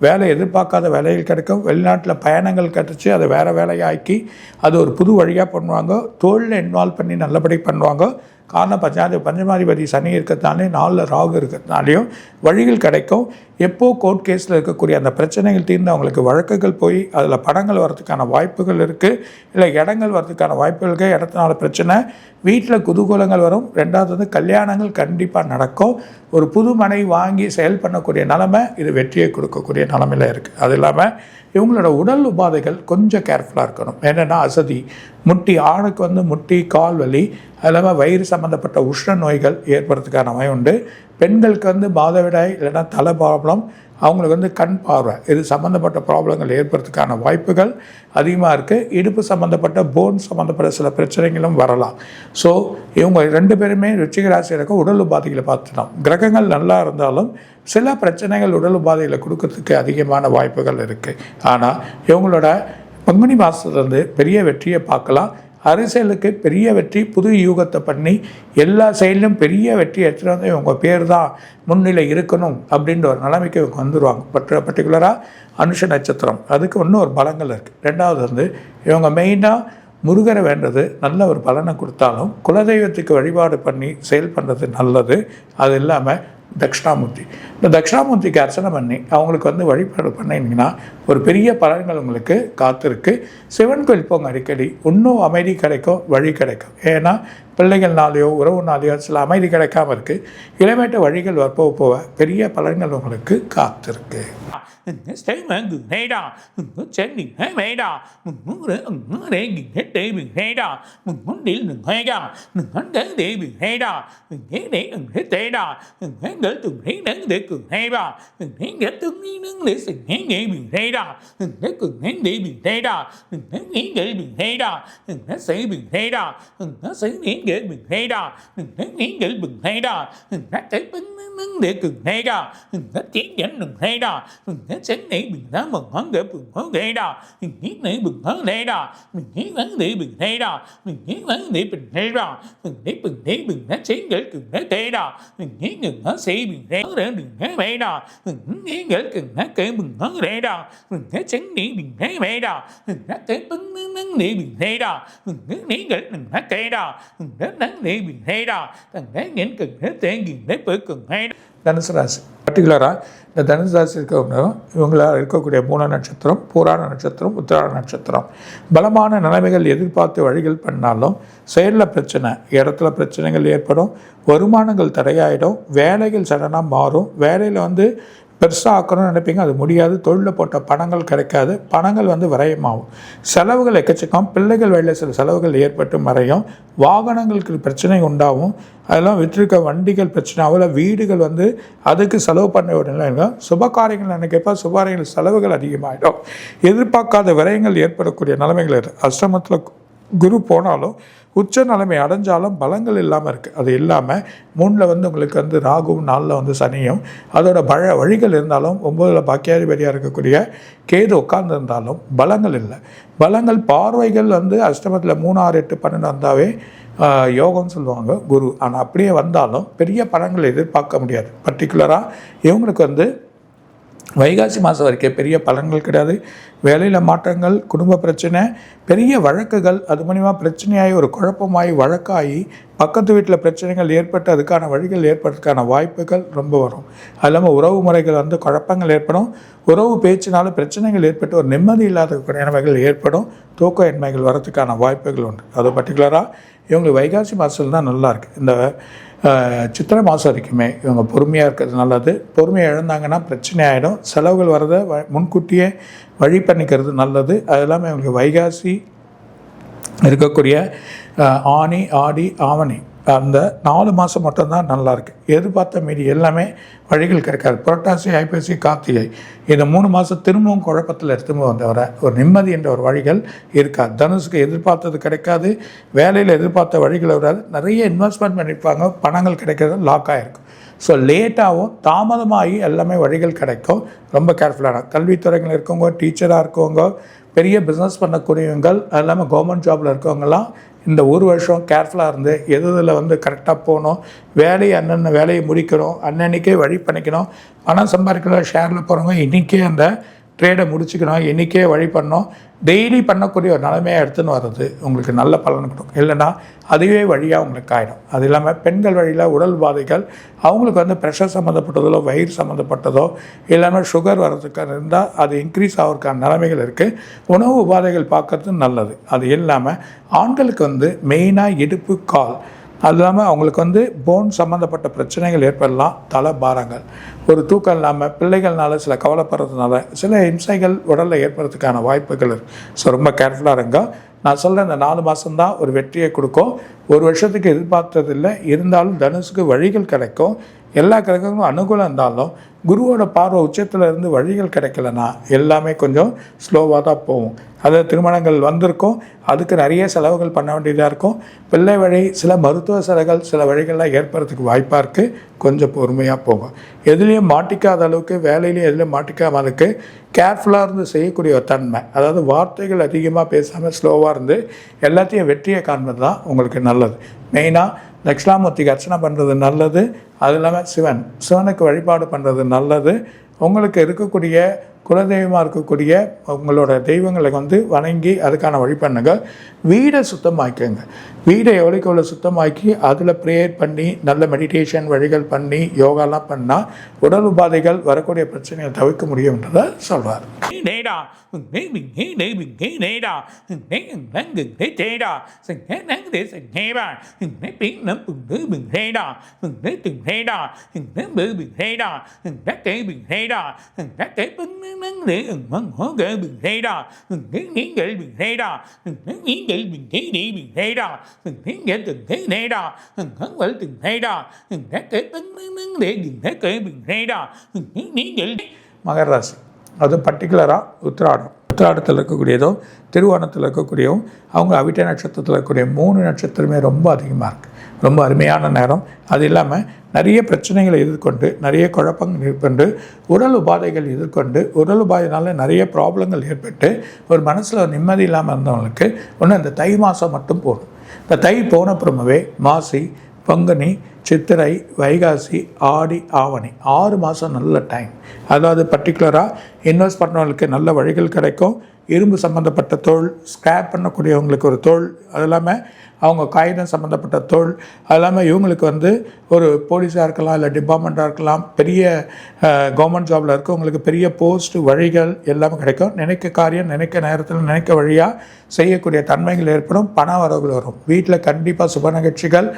[SPEAKER 2] வேலை எதிர்பார்க்காத வேலைகள் கிடைக்கும். வெளிநாட்டில் பயணங்கள் கிடச்சி அதை வேறு வேலையாக்கி அது ஒரு புது வழியாக பண்ணுவாங்க. தொழிலில் இன்வால்வ் பண்ணி நல்லபடி பண்ணுவாங்க. காரணம் பஞ்சமாதிபதி சனி இருக்கிறதுனாலே 4 ராகு இருக்கிறதுனாலையும் வழிகள் கிடைக்கும். எப்போது கோர்ட் கேஸில் இருக்கக்கூடிய அந்த பிரச்சனைகள் தீர்ந்து அவங்களுக்கு வழக்குகள் போய் அதில் பணங்கள் வரதுக்கான வாய்ப்புகள் இருக்குது. இல்லை இடங்கள் வரதுக்கான வாய்ப்புகளுக்கு இடத்தினால பிரச்சனை, வீட்டில் குதூகூலங்கள் வரும். 2வது வந்து கல்யாணங்கள் கண்டிப்பாக நடக்கும். ஒரு புது மனை வாங்கி செயல் பண்ணக்கூடிய நிலைமை இது வெற்றியை கொடுக்கக்கூடிய நிலைமையில் இருக்குது. அது இல்லாமல் இவங்களோட உடல் உபாதைகள் கொஞ்சம் கேர்ஃபுல்லாக இருக்கணும். என்னென்னா அசதி, முட்டி, ஆணுக்கு வந்து முட்டி, கால் வலி, அது இல்லாமல் வயிறு சம்மந்தப்பட்ட உஷ்ண நோய்கள் ஏற்படுறதுக்கான உண்டு. பெண்களுக்கு வந்து மாதவிடாய் இல்லைன்னா தலை ப்ராப்ளம், அவங்களுக்கு வந்து கண் பார்வை இது சம்மந்தப்பட்ட ப்ராப்ளங்கள் ஏற்படுறதுக்கான வாய்ப்புகள் அதிகமாக இருக்குது. இடுப்பு சம்மந்தப்பட்ட போன் சம்மந்தப்பட்ட சில பிரச்சனைகளும் வரலாம். ஸோ இவங்க 2 பேருமே விருச்சிக ராசியில் இருக்க உடல் உபாதைகளை பார்த்துட்டோம். கிரகங்கள் நல்லா இருந்தாலும் சில பிரச்சனைகள் உடல் உபாதைகளை கொடுக்கறதுக்கு அதிகமான வாய்ப்புகள் இருக்குது. ஆனால் இவங்களோட பங்குனி மாதத்துலேருந்து பெரிய வெற்றியை பார்க்கலாம். அரசியலுக்கு பெரிய வெற்றி, புது யூகத்தை பண்ணி எல்லா செயலிலும் பெரிய வெற்றி எடுத்துகிட்டு வந்து இவங்க பேர் தான் முன்னிலை இருக்கணும் அப்படின்ற ஒரு நிலைமைக்கு இவங்க வந்துடுவாங்க. பர்டிகுலராக அனுஷ நட்சத்திரம் அதுக்கு இன்னும் ஒரு பலங்கள் இருக்குது. 2வது வந்து இவங்க மெயினாக முருகரை வேண்டது நல்ல ஒரு பலனை கொடுத்தாலும் குலதெய்வத்துக்கு வழிபாடு பண்ணி செயல் பண்ணுறது நல்லது. அது இல்லாமல் தட்சிணாமூர்த்தி, இந்த தட்சிணாமூர்த்திக்கு அர்ச்சனை பண்ணி அவங்களுக்கு வந்து வழிபாடு பண்ணிங்கன்னா ஒரு பெரிய பலன்கள் உங்களுக்கு காத்திருக்கு. சிவன் கோயில் போங்க அடிக்கடி, இன்னும் அமைதி கிடைக்கும், வழி கிடைக்கும். ஏன்னா பிள்ளைகள்னாலேயோ உறவுனாலேயோ சில அமைதி கிடைக்காம இருக்குது. இளமேட்ட வழிகள் போக பெரிய பலன்கள் உங்களுக்கு காத்திருக்கு.
[SPEAKER 3] சென்னை
[SPEAKER 2] தனுசு ராசி பர்டிகுலராக இந்த தனுசு ராசி இருக்கவங்க இவங்களால் இருக்கக்கூடிய மூல நட்சத்திரம், பூராட நட்சத்திரம், உத்திராட நட்சத்திரம் பலமான நிலைமைகள் எதிர்பார்த்து வழிகள் பண்ணாலும் செயலில் பிரச்சனை, இடத்துல பிரச்சனைகள் ஏற்படும், வருமானங்கள் தடையாயிடும், வேலைகள் சடனாக மாறும், வேலையில் வந்து பெருசாக ஆக்கணும்னு நினைப்பீங்க, அது முடியாது. தொழிலில் போட்ட பணங்கள் கிடைக்காது, பணங்கள் வந்து விரயமாகும், செலவுகள் எக்கச்சக்கம், பிள்ளைகள் வழியில் சில செலவுகள் ஏற்பட்டு மறையும், வாகனங்களுக்கு பிரச்சனை உண்டாகும், அதெல்லாம் விற்றுருக்க வண்டிகள் பிரச்சனை ஆகல, வீடுகள் வந்து அதுக்கு செலவு பண்ண விடலைங்க. சுபகாரியங்கள் நினைக்கப்போ சுபகாரியங்கள் செலவுகள் அதிகமாகிடும், எதிர்பார்க்காத விரயங்கள் ஏற்படக்கூடிய நிலைமைகள். அஷ்டமத்தில் குரு போனாலும் உச்ச நிலைமை அடைஞ்சாலும் பலங்கள் இல்லாமல் இருக்குது. அது இல்லாமல் 3ல் வந்து உங்களுக்கு வந்து ராகுவும் 4ல் வந்து சனியும் அதோட வழிகள் இருந்தாலும் 9ல் பாக்கியாதிபதியாக இருக்கக்கூடிய கேது உட்கார்ந்துருந்தாலும் பலங்கள் இல்லை. பலங்கள் பார்வைகள் வந்து அஷ்டமத்தில் 3, 6, 8, 12 வந்தாவே யோகம்னு சொல்லுவாங்க குரு. ஆனால் அப்படியே வந்தாலும் பெரிய பலன்களை எதிர்பார்க்க முடியாது. பர்டிகுலராக இவங்களுக்கு வந்து வைகாசி மாதம் வரைக்கும் பெரிய பலன்கள் கிடையாது. வேலையில் மாற்றங்கள், குடும்ப பிரச்சனை, பெரிய வழக்குகள், அது மூலிமா பிரச்சனையாகி ஒரு குழப்பமாகி வழக்காகி பக்கத்து வீட்டில் பிரச்சனைகள் ஏற்பட்டு அதுக்கான வழிகள் ஏற்படுறதுக்கான வாய்ப்புகள் ரொம்ப வரும். அது இல்லாமல் உறவு முறைகள் வந்து குழப்பங்கள் ஏற்படும், உறவு பேச்சினால பிரச்சனைகள் ஏற்பட்டு ஒரு நிம்மதி இல்லாத நிலைமைகள் ஏற்படும், தூக்க எண்மைகள் வரதுக்கான வாய்ப்புகள் உண்டு. அது பர்டிகுலராக இவங்களுக்கு வைகாசி மாதத்தில் தான் நல்லாயிருக்கு. இந்த சித்திரை மாதம் வரைக்குமே இவங்க பொறுமையாக இருக்கிறது நல்லது. பொறுமையை இழந்தாங்கன்னா பிரச்சனை ஆகிடும், செலவுகள் வரதை முன்கூட்டியே வழி பண்ணிக்கிறது நல்லது. அது இல்லாமல் இவங்களுக்கு வைகாசி இருக்கக்கூடிய ஆனி, ஆடி, ஆவணி அந்த 4 மாதம் மட்டும்தான் நல்லாயிருக்கு. எதிர்பார்த்த மீறி எல்லாமே வழிகள் கிடைக்காது. புரட்டாசி, ஐப்பசி, கார்த்திகை இந்த 3 மாதம் திரும்பவும் குழப்பத்தில் திரும்ப வந்தவரை ஒரு நிம்மதி என்ற ஒரு வழிகள் இருக்காது. தனுசுக்கு எதிர்பார்த்தது கிடைக்காது, வேலையில் எதிர்பார்த்த வழிகளை வராது, நிறைய இன்வெஸ்ட்மெண்ட் பண்ணியிருப்பாங்க, பணங்கள் கிடைக்கிறது லாக் ஆகிருக்கும். ஸோ லேட்டாகவும் தாமதமாகி எல்லாமே வழிகள் கிடைக்கும். ரொம்ப கேர்ஃபுல்லான கல்வித்துறைகள் இருக்கவங்க, டீச்சராக இருக்கவங்க, பெரிய பிஸ்னஸ் பண்ணக்கூடியவங்க, அது இல்லாமல் கவர்மெண்ட் ஜாபில் இருக்கவங்கலாம் இந்த 1 வருஷம் கேர்ஃபுல்லாக இருந்து எதில் வந்து கரெக்டாக போகணும், வேலையை அன்னன்ன வேலையை முடிக்கணும், அன்னன்னைக்கே வழி பண்ணிக்கணும். பணம் சம்பாதிக்கணும், ஷேரில் போகிறவங்க இன்றைக்கே அந்த ட்ரேடை முடிச்சுக்கணும், இன்றைக்கே வழி பண்ணணும். டெய்லி பண்ணக்கூடிய ஒரு நிலைமையாக எடுத்துன்னு வர்றது உங்களுக்கு நல்ல பலன் கொடுக்கும். இல்லைன்னா அதுவே வழியாக உங்களுக்கு ஆகிடும். அது இல்லாமல் பெண்கள் வழியில் உடல் பாதைகள் அவங்களுக்கு வந்து ப்ரெஷர் சம்மந்தப்பட்டதோ, வயிறு சம்மந்தப்பட்டதோ, இல்லைன்னா சுகர் வர்றதுக்கு இருந்தால் அது இன்க்ரீஸ் ஆகிறதுக்கான நிலைமைகள் இருக்குது. உணவு உபாதைகள் பார்க்கறது நல்லது. அது இல்லாமல் ஆண்களுக்கு வந்து மெயினாக இடுப்பு, கால், அது இல்லாமல் அவங்களுக்கு வந்து போன் சம்மந்தப்பட்ட பிரச்சனைகள் ஏற்படலாம். தலை பாரங்கள், ஒரு தூக்கம் இல்லாமல், பிள்ளைகள்னால சில கவலைப்படுறதுனால சில இம்சைகள் உடலில் ஏற்படுறதுக்கான வாய்ப்புகள் இருக்குது. ஸோ ரொம்ப கேர்ஃபுல்லாக இருங்க. நான் சொல்கிறேன், இந்த 4 மாதம்தான் ஒரு வெற்றியை கொடுக்கும். 1 வருஷத்துக்கு எதிர்பார்த்ததில்லை, இருந்தாலும் தனுசுக்கு வழிகள் கிடைக்கும். எல்லா கிரகங்களும் அனுகூலம் இருந்தாலும் குருவோட பார்வை உச்சத்தில் இருந்து வழிகள் கிடைக்கலன்னா எல்லாமே கொஞ்சம் ஸ்லோவாக தான் போகும். அதாவது திருமணங்கள் வந்திருக்கும், அதுக்கு நிறைய செலவுகள் பண்ண வேண்டியதாக இருக்கும். பிள்ளை வழி சில மருத்துவ செலவுகள் சில வழிகள்லாம் ஏற்படுறதுக்கு வாய்ப்பாக இருக்குது. கொஞ்சம் பொறுமையாக போகும். எதுலேயும் மாட்டிக்காத அளவுக்கு, வேலையிலையும் எதுலேயும் மாட்டிக்காம அளவுக்கு கேர்ஃபுல்லாக இருந்து செய்யக்கூடிய ஒரு தன்மை, அதாவது வார்த்தைகள் அதிகமாக பேசாமல் ஸ்லோவாக இருந்து எல்லாத்தையும் வெற்றியை காண்பது தான் உங்களுக்கு நல்லது. மெயினாக தட்சிணாமூர்த்திக்கு அர்ச்சனை பண்ணுறது நல்லது. அது இல்லாமல் சிவனுக்கு வழிபாடு பண்ணுறது நல்லது. உங்களுக்கு இருக்கக்கூடிய குலதெய்வமாக இருக்கக்கூடிய உங்களோட தெய்வங்களை வணங்கி அதுக்கான வழி பண்ணுங்க. வீடை சுத்தமாக்கிங்க. வீடை எவ்வளோக்கு எவ்வளோ சுத்தமாக்கி அதில் ப்ரேயர் பண்ணி நல்ல மெடிடேஷன் வழிகள் பண்ணி யோகாலாம் பண்ணால் உடல் உபாதைகள் வரக்கூடிய பிரச்சனையை தவிர்க்க முடியும்ன்றதை சொல்கிறார். மகர ராசி, அது பர்டிகுலராக உத்திராடத்தில் இருக்கக்கூடியதோ திருவோணத்தில் இருக்கக்கூடியவும் அவங்க அவிட்ட நட்சத்திரத்தில் இருக்கக்கூடிய 3 நட்சத்திரமே ரொம்ப அதிகமாக இருக்குது. ரொம்ப அருமையான நேரம். அது இல்லாமல் நிறைய பிரச்சனைகளை எதிர்கொண்டு, நிறைய குழப்பங்கள் ஏற்பட்டு, உடல் உபாதைகள் எதிர்கொண்டு, உடல் உபாதைனால நிறைய ப்ராப்ளங்கள் ஏற்பட்டு ஒரு மனசில் நிம்மதி இல்லாமல் இருந்தவங்களுக்கு ஒன்று இந்த தை மாதம் மட்டும் போடும். இந்த தை போனப்புறமாவே மாசி, பங்குனி, சித்திரை, வைகாசி, ஆடி, ஆவணி 6 மாதம் நல்ல டைம். அதாவது பர்டிகுலராக இன்வெஸ்ட் பண்ணுறவங்களுக்கு நல்ல வழிகள் கிடைக்கும். இரும்பு சம்மந்தப்பட்ட தொழில், ஸ்கிராப் பண்ணக்கூடியவங்களுக்கு ஒரு தொழில், அது இல்லாமல் அவங்க காகிதம் சம்மந்தப்பட்ட தொழில், அது இல்லாமல் இவங்களுக்கு ஒரு போலீஸாக இருக்கலாம், இல்லை டிபார்ட்மெண்ட்டாக இருக்கலாம், பெரிய கவர்மெண்ட் ஜாபில் இருக்கவங்களுக்கு பெரிய போஸ்ட் வழிகள் எல்லாமே கிடைக்கும். நினைக்க காரியம் நினைக்க நேரத்தில் நினைக்க வழியாக செய்யக்கூடிய தன்மைகள் ஏற்படும். பண வரவுகள் வரும். வீட்டில் கண்டிப்பாக சுப நிகழ்ச்சிகள்,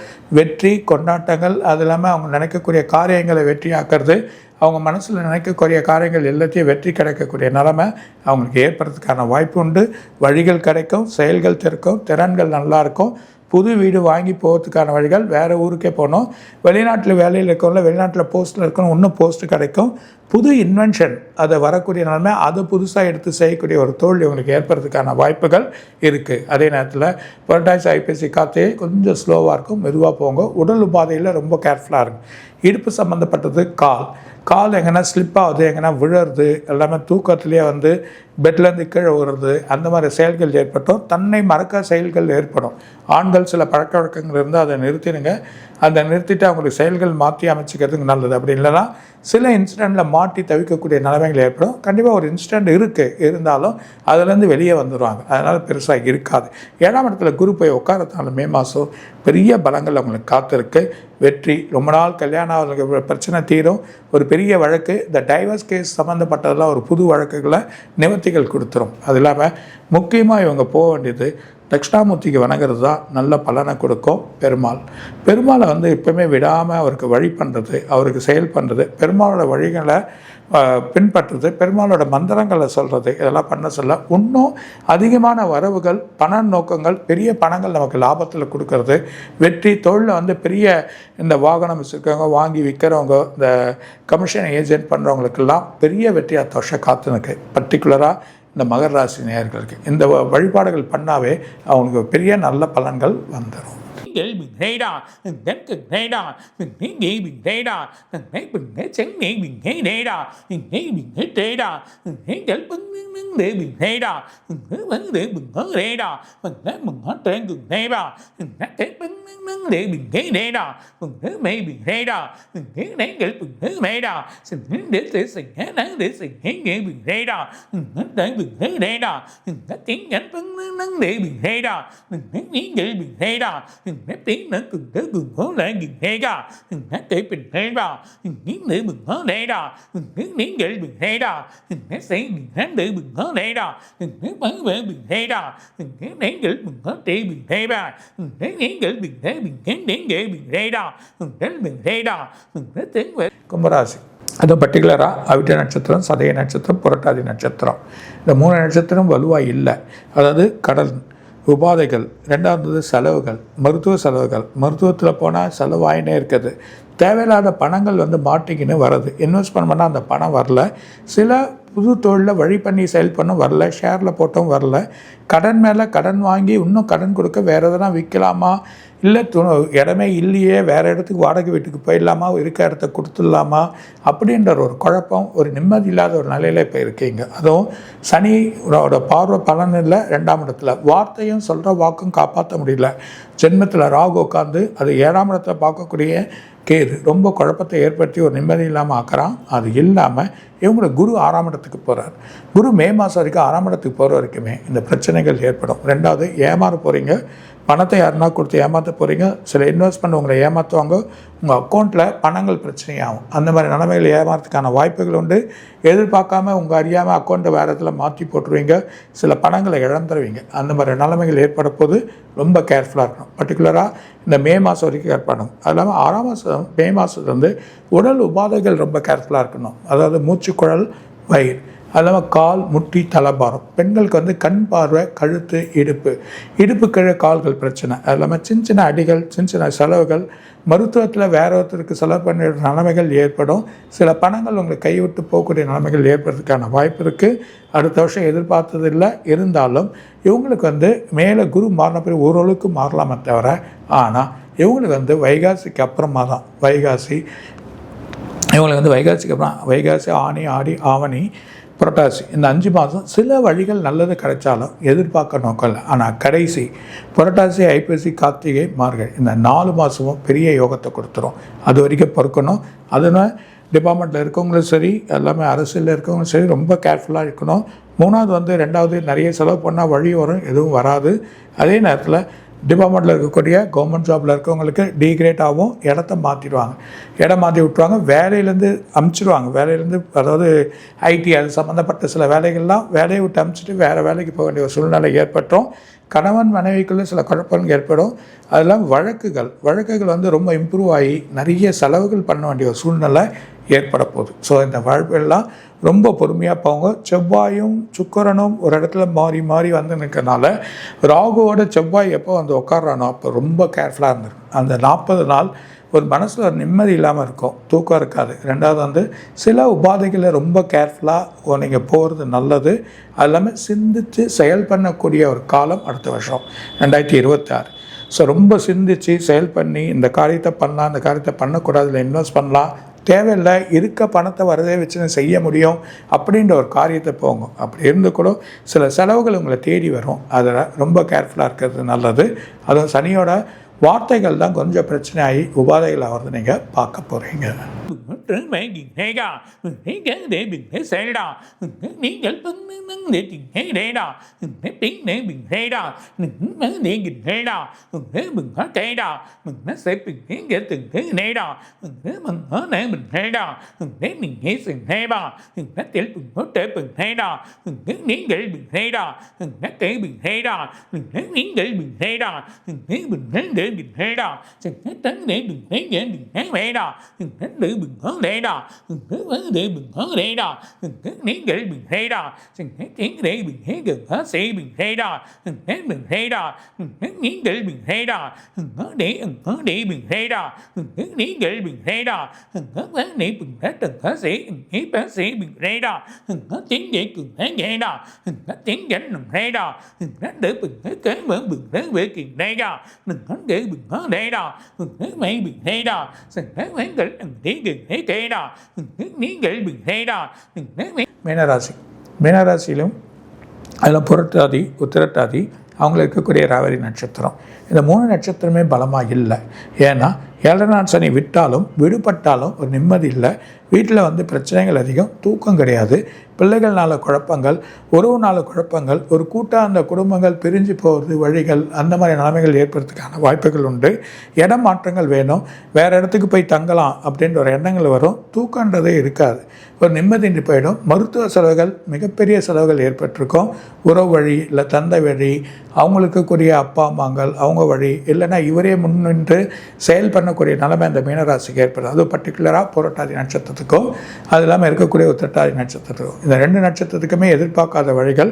[SPEAKER 2] வெற்றி கொண்டாட்டங்கள், அது இல்லாமல் அவங்க நினைக்கக்கூடிய காரியங்களை வெற்றியாக்குறது, அவங்க மனசில் நினைக்கக்கூடிய காரியங்கள் எல்லாத்தையும் வெற்றி கிடைக்கக்கூடிய நிலைமை அவங்களுக்கு ஏற்படுறதுக்கான வாய்ப்பு உண்டு. வழிகள் கிடைக்கும், செயல்கள் திறக்கும், திறன்கள் நல்லாயிருக்கும். புது வீடு வாங்கி போகிறதுக்கான வழிகள், வேறு ஊருக்கே போகணும், வெளிநாட்டில் வேலையில் இருக்கவங்கள வெளிநாட்டில் போஸ்ட்டில் இருக்கணும், இன்னும் போஸ்ட்டு கிடைக்கும். புது இன்வென்ஷன் அதை வரக்கூடிய நிலைமை, அதை புதுசாக எடுத்து செய்யக்கூடிய ஒரு தொழில் இவங்களுக்கு ஏற்படுறதுக்கான வாய்ப்புகள் இருக்குது. அதே நேரத்தில் புரட்டாசி ஐப்பசி கார்த்திகை கொஞ்சம் ஸ்லோவாக இருக்கும், மெதுவாக போங்க. உடல் உபாதையில் ரொம்ப கேர்ஃபுல்லாக இருக்கும். இடுப்பு சம்மந்தப்பட்டது, கால் எங்கன்னா ஸ்லிப் ஆகுது, எங்கன்னா விழுறது, எல்லாமே தூக்கத்துலேயே பெட்லேருந்து கீழே விழுறது, அந்த மாதிரி செயல்கள் ஏற்பட்டோம். தன்னை மறக்க செயல்கள் ஏற்படும். ஆண்கள் சில பழக்க வழக்கங்கள் இருந்தால் அதை நிறுத்திடுங்க. அதை நிறுத்திட்டு அவங்களுக்கு செயல்கள் மாற்றி அமைச்சிக்கிறதுக்கு நல்லது. அப்படி இல்லைன்னா சில இன்சிடெண்ட்டில் மாட்டி தவிக்கக்கூடிய நிலைமைகள் ஏற்படும். கண்டிப்பாக ஒரு இன்சிடெண்ட் இருந்தாலும் அதுலேருந்து வெளியே வந்துடுவாங்க. அதனால் பெருசாக இருக்காது. 7ஆம் இடத்துல குரு போய் உட்காரத்தால மே மாதம் பெரிய பலங்கள் அவங்களுக்கு காத்திருக்கு. வெற்றி, ரொம்ப நாள் கல்யாணம் அவங்களுக்கு பிரச்சனை தீரும். ஒரு பெரிய வழக்கு, இந்த டைவர்ஸ் கேஸ் சம்மந்தப்பட்டதெல்லாம் ஒரு புது வழக்குகளை நிவர்த்திகள் கொடுத்துரும். அது இல்லாமல் முக்கியமாக இவங்க போக வேண்டியது தட்சிணாமூர்த்திக்கு வணங்குறது தான் நல்ல பலனை கொடுக்கும். பெருமாளை எப்பவுமே விடாமல் அவருக்கு வழி பண்ணுறது, அவருக்கு செயல் பண்ணுறது, பெருமாளோட வழிகளை பின்பற்றுறது, பெருமாளோட மந்திரங்களை சொல்கிறது, இதெல்லாம் பண்ண சொல்ல இன்னும் அதிகமான வரவுகள், பண நோக்கங்கள், பெரிய பணங்கள் நமக்கு லாபத்தில் கொடுக்கறது, வெற்றி தொழிலில் பெரிய இந்த வாகனம் வச்சுருக்கவங்க, வாங்கி விற்கிறவங்க, இந்த கமிஷன் ஏஜென்ட் பண்ணுறவங்களுக்கெல்லாம் பெரிய வெற்றி அத்தோஷம் காத்துனுக்கு. பர்டிகுலராக இந்த மகர ராசி நேயர்களுக்கு இந்த வழிபாடுகள் பண்ணாவே அவங்களுக்கு பெரிய நல்ல பலன்கள் வந்துடும்.
[SPEAKER 3] tiếng nâng từng đứa gừng hố lại gừng hê đà nát để bình hê đà những nữ bừng hó lê đà những miếng gậy bình hê đà nát sẽ bình hán để bình hó lê đà nát bán về bình hê đà nát nén gậy bình hó trị bình hê đà nát nén gậy bình hê bình hén nén gậy bình hê đà nát bình hê đà nát tiếng về
[SPEAKER 2] கும்பராசி. அது பர்டிகுலராக அவிட்ட நட்சத்திரம், சதய நட்சத்திரம், புரட்டாதி நட்சத்திரம், இந்த 3 நட்சத்திரம் வலுவாக இல்லை. அதாவது கடல் உபாதைகள், ரெண்டாவது செலவுகள், மருத்துவ செலவுகள். மருத்துவத்தில் போனால் செலவாயினே இருக்குது. தேவையில்லாத பணங்கள் வந்து மாட்டிக்கின்னு வருது. இன்வெஸ்ட்மெண்ட் பண்ணால் அந்த பணம் வரல. சில புது தொழிலில் வழி பண்ணி செயல் பண்ணும் வரல. ஷேரில் போட்டும் வரல. கடன் மேலே கடன் வாங்கி இன்னும் கடன் கொடுக்க வேறு எதனா விற்கலாமா, இல்லை இடமே இல்லையே வேறு இடத்துக்கு வாடகை வீட்டுக்கு போயிடலாமா, இருக்க இடத்த கொடுத்துடலாமா அப்படின்ற ஒரு குழப்பம், ஒரு நிம்மதி இல்லாத ஒரு நிலையில் இப்போ இருக்கீங்க. அதுவும் சனியோட பார்வை பலன் இல்லை. 2ஆம் இடத்துல வார்த்தையும் சொல்கிற வாக்கும் காப்பாற்ற முடியல. ஜென்மத்தில் ராகு உட்காந்து அது 7ஆம் இடத்துல பார்க்கக்கூடிய கேது ரொம்ப குழப்பத்தை ஏற்படுத்தி ஒரு நிம்மதி இல்லாமல் ஆக்குறான். அது இல்லாமல் இவங்களோட குரு 6ஆம் இடத்துக்கு போகிறார். குரு மே மாதம் வரைக்கும் 6ஆம் இடத்துக்கு போகிற வரைக்குமே இந்த பிரச்சனைகள் ஏற்படும். ரெண்டாவது, ஏமாற போகிறீங்க. பணத்தை யாருன்னா கொடுத்து ஏமாற்ற போகிறீங்க. சில இன்வெஸ்ட்மெண்ட் உங்களை ஏமாற்றுவாங்க. உங்கள் அக்கௌண்ட்டில் பணங்கள் பிரச்சனையாகும். அந்த மாதிரி நிலைமைகள் ஏமாறதுக்கான வாய்ப்புகள் உண்டு. எதிர்பார்க்காம உங்கள் அறியாமல் அக்கௌண்ட்டை வேறு இடத்துல மாற்றி போட்டுருவீங்க. சில பணங்களை இழந்துருவீங்க. அந்த மாதிரி நிலைமைகள் ஏற்பட போது ரொம்ப கேர்ஃபுல்லாக இருக்கணும். பர்டிகுலராக இந்த மே மாதம் வரைக்கும் ஏற்படணும். அது இல்லாமல் 6ஆம் மாதம் மே மாதத்துல வந்து உடல் உபாதைகள் ரொம்ப கேர்ஃபுல்லாக இருக்கணும். அதாவது மூச்சுக்குழல், வயிறு, அது இல்லாமல் கால், முட்டி, தலைபாரம். பெண்களுக்கு வந்து கண் பார்வை, கழுத்து, இடுப்பு கீழே கால்கள் பிரச்சனை. அது இல்லாமல் சின்ன சின்ன அடிகள், சின்ன சின்ன செலவுகள், மருத்துவத்தில் வேற ஒருத்தருக்கு செலவு பண்ணுற நிலைமைகள் ஏற்படும். சில பணங்கள் உங்களுக்கு கைவிட்டு போகக்கூடிய நிலைமைகள் ஏற்படுறதுக்கான வாய்ப்பு இருக்குது. அடுத்த வருஷம் எதிர்பார்த்தது இல்லை. இருந்தாலும் இவங்களுக்கு வந்து மேலே குரு மாறின பிறகு ஓரளவுக்கு மாறலாமே தவிர, ஆனால் இவங்களுக்கு வந்து வைகாசிக்கு அப்புறமா தான் இவங்களுக்கு வந்து வைகாசி, ஆனி, ஆடி, ஆவணி, புரட்டாசி இந்த 5 மாதம் சில வழிகள் நல்லது கிடைச்சாலும் எதிர்பார்க்க நோக்கம் இல்லை. ஆனால் கடைசி புரட்டாசி, ஐப்பசி, கார்த்திகை, மார்கழி இந்த 4 மாதமும் பெரிய யோகத்தை கொடுத்துரும். அது வரைக்கும் பொறுக்கணும். அதனால் டிபார்ட்மெண்ட்டில் இருக்கவங்களும் சரி, எல்லாமே அரசியலில் இருக்கவங்களும் சரி ரொம்ப கேர்ஃபுல்லாக இருக்கணும். 3வது வந்து 2வது நிறைய செலவு பண்ணால் வழி வரும், எதுவும் வராது. அதே நேரத்தில் டிபார்ட்மெண்ட்டில் இருக்கக்கூடிய கவர்மெண்ட் ஜாபில் இருக்கவங்களுக்கு டிகிரேட் ஆகும். இடத்த மாற்றிடுவாங்க. இடம் மாற்றி விட்டுருவாங்க. வேலையிலேருந்து அமுச்சிடுவாங்க. வேலையிலேருந்து அதாவது ஐடி அது சம்மந்தப்பட்ட சில வேலைகள்லாம் வேலையை விட்டு அமுச்சிட்டு வேறு வேலைக்கு போக வேண்டிய ஒரு சூழ்நிலை ஏற்பட்டோம். கணவன் மனைவிக்குள்ளே சில குழப்பங்கள் ஏற்படும். அதெல்லாம் வழக்குகள் வந்து ரொம்ப இம்ப்ரூவ் ஆகி நிறைய செலவுகள் பண்ண வேண்டிய ஒரு சூழ்நிலை ஏற்பட போகுது. ஸோ இந்த வாழ்வெல்லாம் ரொம்ப பொறுமையாக போங்க. செவ்வாயும் சுக்கிரனும் ஒரு இடத்துல மாறி மாறி வந்து நிற்கிறனால ராகுவோட செவ்வாய் எப்போ வந்து உட்காரானோ அப்போ ரொம்ப கேர்ஃபுல்லாக இருந்திருக்கும். அந்த 40 நாள் ஒரு மனசில் ஒரு நிம்மதி இல்லாமல் இருக்கும், தூக்கம் இருக்காது. ரெண்டாவது வந்து சில உபாதைகளை ரொம்ப கேர்ஃபுல்லாக நீங்கள் போகிறது நல்லது. அது இல்லாமல் சிந்தித்து செயல் பண்ணக்கூடிய ஒரு காலம் அடுத்த வருஷம் 2026. ஸோ ரொம்ப சிந்தித்து செயல் பண்ணி இந்த காரியத்தை பண்ணலாம், இந்த காரியத்தை பண்ணக்கூடாது, இல்லை இன்வெஸ்ட் பண்ணலாம், தேவையில்லை, இருக்க பணத்தை வரதே வச்சு செய்ய முடியும் அப்படின்ற ஒரு காரியத்தை போங்க. அப்படி இருந்து கூட சில செலவுகள் உங்களை தேடி வரும். அதில் ரொம்ப கேர்ஃபுல்லாக இருக்கிறது நல்லது. அதுவும் சனியோட வார்த்தைகள் தான் கொஞ்சம் பிரச்சனை ஆகி உபாதைகள் ஆகிறது நீங்கள் பார்க்க போகிறீங்க. மீனராசியிலும் அதில் புரட்டாதி, உத்திரட்டாதி, அவங்களுக்கு இருக்கக்கூடிய ராவரி நட்சத்திரம். இந்த 3 நட்சத்திரமே பலமாக இல்லை. ஏன்னா 7 நாள் சனி விட்டாலும் விடுபட்டாலும் ஒரு நிம்மதி இல்லை. வீட்டில் வந்து பிரச்சனைகள் அதிகம், தூக்கம் கிடையாது, பிள்ளைகள்னால குழப்பங்கள், உறவுனால குழப்பங்கள், ஒரு கூட்டாக அந்த குடும்பங்கள் பிரிஞ்சு போகிறது வழிகள், அந்த மாதிரி நிலைமைகள் ஏற்படுறதுக்கான வாய்ப்புகள் உண்டு. இடம் மாற்றங்கள் வேணும், வேறு இடத்துக்கு போய் தங்கலாம் அப்படின்ற ஒரு எண்ணங்கள் வரும். தூக்கன்றதே இருக்காது, ஒரு நிம்மதியின்றி போயிடும். மருத்துவ செலவுகள், மிகப்பெரிய செலவுகள் ஏற்பட்டிருக்கும். உறவு வழி, இல்லை தந்தை வழி, அவங்களுக்கு கூடிய அப்பா அம்மாங்கள் அவங்க வழி, இல்லைன்னா இவரே முன்னின்று செயல் பண்ணக்கூடிய நிலைமை அந்த மீனராசிக்கு ஏற்படுது. அது பர்டிகுலராக புரட்டாதி நட்சத்திரத்துக்கும் அது இல்லாமல் இருக்கக்கூடிய உத்திரட்டாதி நட்சத்திரத்துக்கும், இந்த 2 நட்சத்திரத்துக்குமே எதிர்பார்க்காத வழிகள்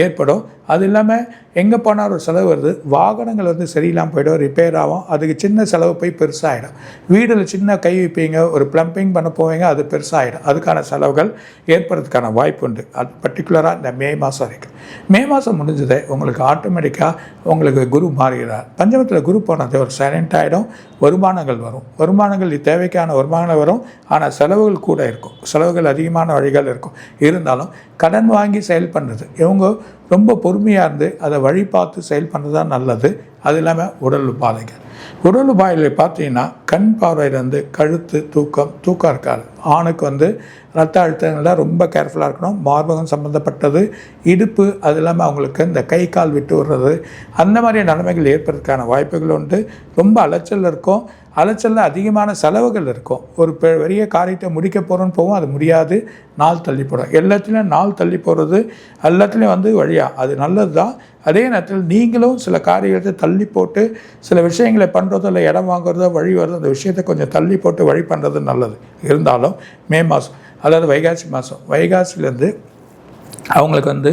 [SPEAKER 2] ஏற்படும். அது இல்லாமல் எங்கே போனால் ஒரு செலவு வருது. வாகனங்கள் வந்து சரியில்லாமல் போய்டும், ரிப்பேர் ஆகும், அதுக்கு சின்ன செலவு போய் பெருசாகிடும். வீடில் சின்ன கை வைப்பீங்க, ஒரு ப்ளம்பிங் பண்ண போவீங்க, அது பெருசாகிடும். அதுக்கான செலவுகள் ஏற்படுறதுக்கான வாய்ப்பு உண்டு. அது பர்டிகுலராக இந்த மே மாதம் வரைக்கும். மே மாதம் முடிஞ்சதே உங்களுக்கு ஆட்டோமேட்டிக்காக உங்களுக்கு குரு மாறுகிறார். பஞ்சமத்தில் குரு போனது ஒரு சைலண்ட் ஆகிடும். வருமானங்கள் வரும். வருமானங்கள் தேவைக்கான வருமானங்கள் வரும். ஆனால் செலவுகள் கூட இருக்கும். செலவுகள் அதிகமான வழிகள் இருக்கும். இருந்தாலும் கடன் வாங்கி செயல் பண்ணுறது, இவங்க ரொம்ப பொறுமையாக இருந்து அதை வழி பார்த்து செயல் பண்ணுறது தான் நல்லது. அது இல்லாமல் உடல் உபாதைகள், உடல் உபாதைகளை பார்த்தீங்கன்னா கண் பார்வையிலேருந்து கழுத்து தூக்கம் இருக்காது. ஆணுக்கு வந்து ரத்த அழுத்தங்கள்லாம் ரொம்ப கேர்ஃபுல்லாக இருக்கணும். மார்பகம் சம்மந்தப்பட்டது, இடுப்பு, அது இல்லாமல் அவங்களுக்கு இந்த கை கால் விட்டு விடுறது, அந்த மாதிரி நிலைமைகள் ஏற்படுறதுக்கான வாய்ப்புகள் உண்டு. ரொம்ப அலைச்சல் இருக்கும். அலைச்சலில் அதிகமான செலவுகள் இருக்கும். ஒரு பெரிய காரியத்தை முடிக்க போகிறோன்னு போவோம், அது முடியாது, நாள் தள்ளி போடும். எல்லாத்துலேயும் நாள் தள்ளி போகிறது எல்லாத்துலேயும் வந்து வழியாக அது நல்லது தான். அதே நேரத்தில் நீங்களும் சில காரியத்தை தள்ளி போட்டு சில விஷயங்களை பண்ணுறதோ இல்லை இடம் வாங்குறதோ வழி வருதோ அந்த விஷயத்தை கொஞ்சம் தள்ளி போட்டு வழி பண்ணுறது நல்லது. இருந்தாலும் மே மாதம், அதாவது வைகாசி மாதம், வைகாசிலேருந்து அவங்களுக்கு வந்து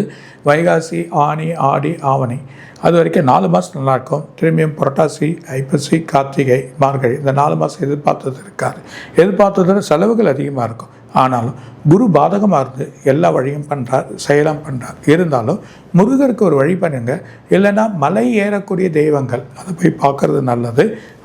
[SPEAKER 2] வைகாசி, ஆனி, ஆடி, ஆவணி, அது வரைக்கும் 4 மாதம் நல்லாயிருக்கும். திரும்பியும் புரட்டாசி, ஐப்பசி, கார்த்திகை, மார்கழி, இந்த 4 மாதம் எதிர்பார்த்தது இருக்காது. எதிர்பார்த்ததில் செலவுகள் அதிகமாக இருக்கும். ஆனாலும் குரு பாதகமாக இருந்து எல்லா வழியும் பண்ணுறார், செயலாம் பண்ணுறார். இருந்தாலும் முருகருக்கு ஒரு வழி பண்ணுங்க. இல்லைன்னா மலை ஏறக்கூடிய தெய்வங்கள் அதை போய் பார்க்குறது நல்லது.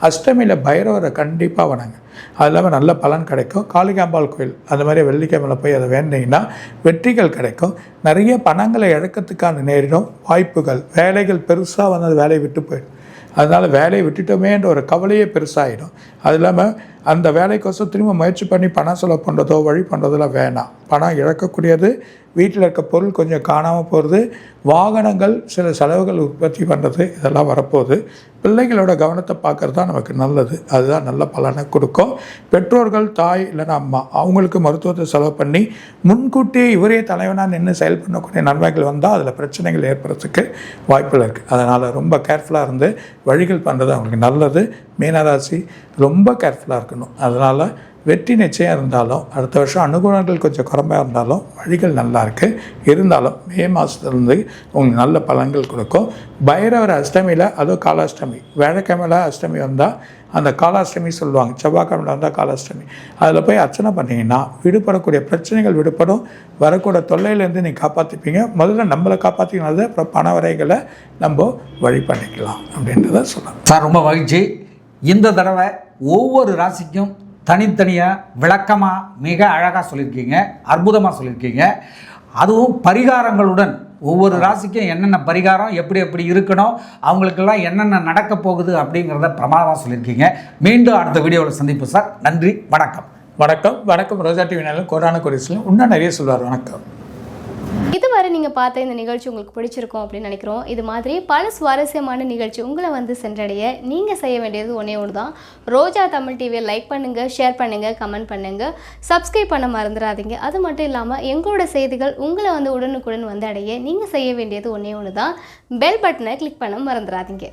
[SPEAKER 2] அஷ்டமியில் பைரவரை கண்டிப்பாக வணங்க. அது இல்லாமல் நல்ல பலன் கிடைக்கும். காளிகாம்பாள் கோயில் அந்த மாதிரி வெள்ளிக்கிழமையில் போய் அதை வேண்டிங்கன்னா வெற்றிகள் கிடைக்கும். நிறைய பணங்களை இழக்கிறதுக்கான நேரிடும் வாய்ப்புகள். வேலைகள் பெருசாக வந்து அந்த வேலையை விட்டு போயிடும். அதனால் வேலையை விட்டுட்டோமேன்ற ஒரு கவலையே பெருசாகிடும். அது இல்லாமல் அந்த வேலைக்கோசம் திரும்ப முயற்சி பண்ணி பணம் செலவு பண்ணுறதோ வழி பண்ணுறதெல்லாம் வேணாம். பணம் இழக்கக்கூடியது. வீட்டில் இருக்க பொருள் கொஞ்சம் காணாமல் போகிறது. வாகனங்கள் சில செலவுகள் உற்பத்தி பண்ணுறது, இதெல்லாம் வரப்போகுது. பிள்ளைகளோட கவனத்தை பார்க்குறது தான் நமக்கு நல்லது. அதுதான் நல்ல பலனை கொடுக்கும். பெற்றோர்கள், தாய் இல்லைன்னா அம்மா, அவங்களுக்கு மருத்துவத்தை செலவு பண்ணி முன்கூட்டியே இவரே தலைவனாக நின்று செயல் பண்ணக்கூடிய நன்மைகள் வந்தால் அதில் பிரச்சனைகள் ஏற்படுறதுக்கு வாய்ப்புகள் இருக்குது. அதனால் ரொம்ப கேர்ஃபுல்லாக இருந்து வழிகள் பண்ணுறது அவங்களுக்கு நல்லது. மீனராசி ரொம்ப கேர்ஃபுல்லாக இருக்கணும். அதனால் வெற்றி நிச்சயம் இருந்தாலும் அடுத்த வருஷம் அனுகூலங்கள் கொஞ்சம் குறைமையாக இருந்தாலும் வழிகள் நல்லா இருக்குது. இருந்தாலும் மே மாதத்துலேருந்து உங்களுக்கு நல்ல பலன்கள் கொடுக்கும். பைரவர் அஷ்டமியில், அதுவும் காலாஷ்டமி, வேலைக்கிழமையில் அஷ்டமி வந்தால் அந்த காலாஷ்டமி சொல்லுவாங்க, செவ்வாய்க்கிழமையில் வந்தால் காலாஷ்டமி, அதில் போய் அர்ச்சனை பண்ணிங்கன்னா விடுபடக்கூடிய பிரச்சனைகள் விடுபடும். வரக்கூட தொல்லையிலேருந்து நீங்கள் காப்பாற்றிப்பீங்க. முதல்ல நம்மளை காப்பாற்றிக்கிறது, அப்புறம் பண வரைகளை நம்ம வழி பண்ணிக்கலாம் அப்படின்றத சொல்லலாம்.
[SPEAKER 1] சார் ரொம்ப மகிழ்ச்சி. இந்த தடவை ஒவ்வொரு ராசிக்கும் தனித்தனியாக விளக்கமாக மிக அழகாக சொல்லியிருக்கீங்க, அற்புதமாக சொல்லியிருக்கீங்க. அதுவும் பரிகாரங்களுடன் ஒவ்வொரு ராசிக்கும் என்னென்ன பரிகாரம், எப்படி எப்படி இருக்கணும், அவங்களுக்கெல்லாம் என்னென்ன நடக்க போகுது அப்படிங்கிறத பிரமாதமாக சொல்லியிருக்கீங்க. மீண்டும் அடுத்த வீடியோவில் சந்திப்போம் சார். நன்றி, வணக்கம்.
[SPEAKER 2] வணக்கம். வணக்கம். ரோஜா டிவி நேயர்களும் கோடான கோடீஸ்வரன் இன்னும் நிறைய சொல்வார். வணக்கம்.
[SPEAKER 4] இதுவரை நீங்கள் பார்த்த இந்த நிகழ்ச்சி உங்களுக்கு பிடிச்சிருக்கும் அப்படின்னு நினைக்கிறோம். இது மாதிரி பல சுவாரஸ்யமான நிகழ்ச்சி உங்களை வந்து சென்றடைய நீங்கள் செய்ய வேண்டியது ஒன்றே ஒன்று தான். ரோஜா தமிழ் டிவியை லைக் பண்ணுங்கள், ஷேர் பண்ணுங்கள், கமெண்ட் பண்ணுங்கள், சப்ஸ்கிரைப் பண்ண மறந்துடாதீங்க. அது மட்டும் இல்லாமல் எங்களோட செய்திகள் உங்களை வந்து உடனுக்குடன் வந்து அடைய நீங்கள் செய்ய வேண்டியது ஒன்றே ஒன்று தான், பெல் பட்டனை கிளிக் பண்ண மறந்துடாதீங்க.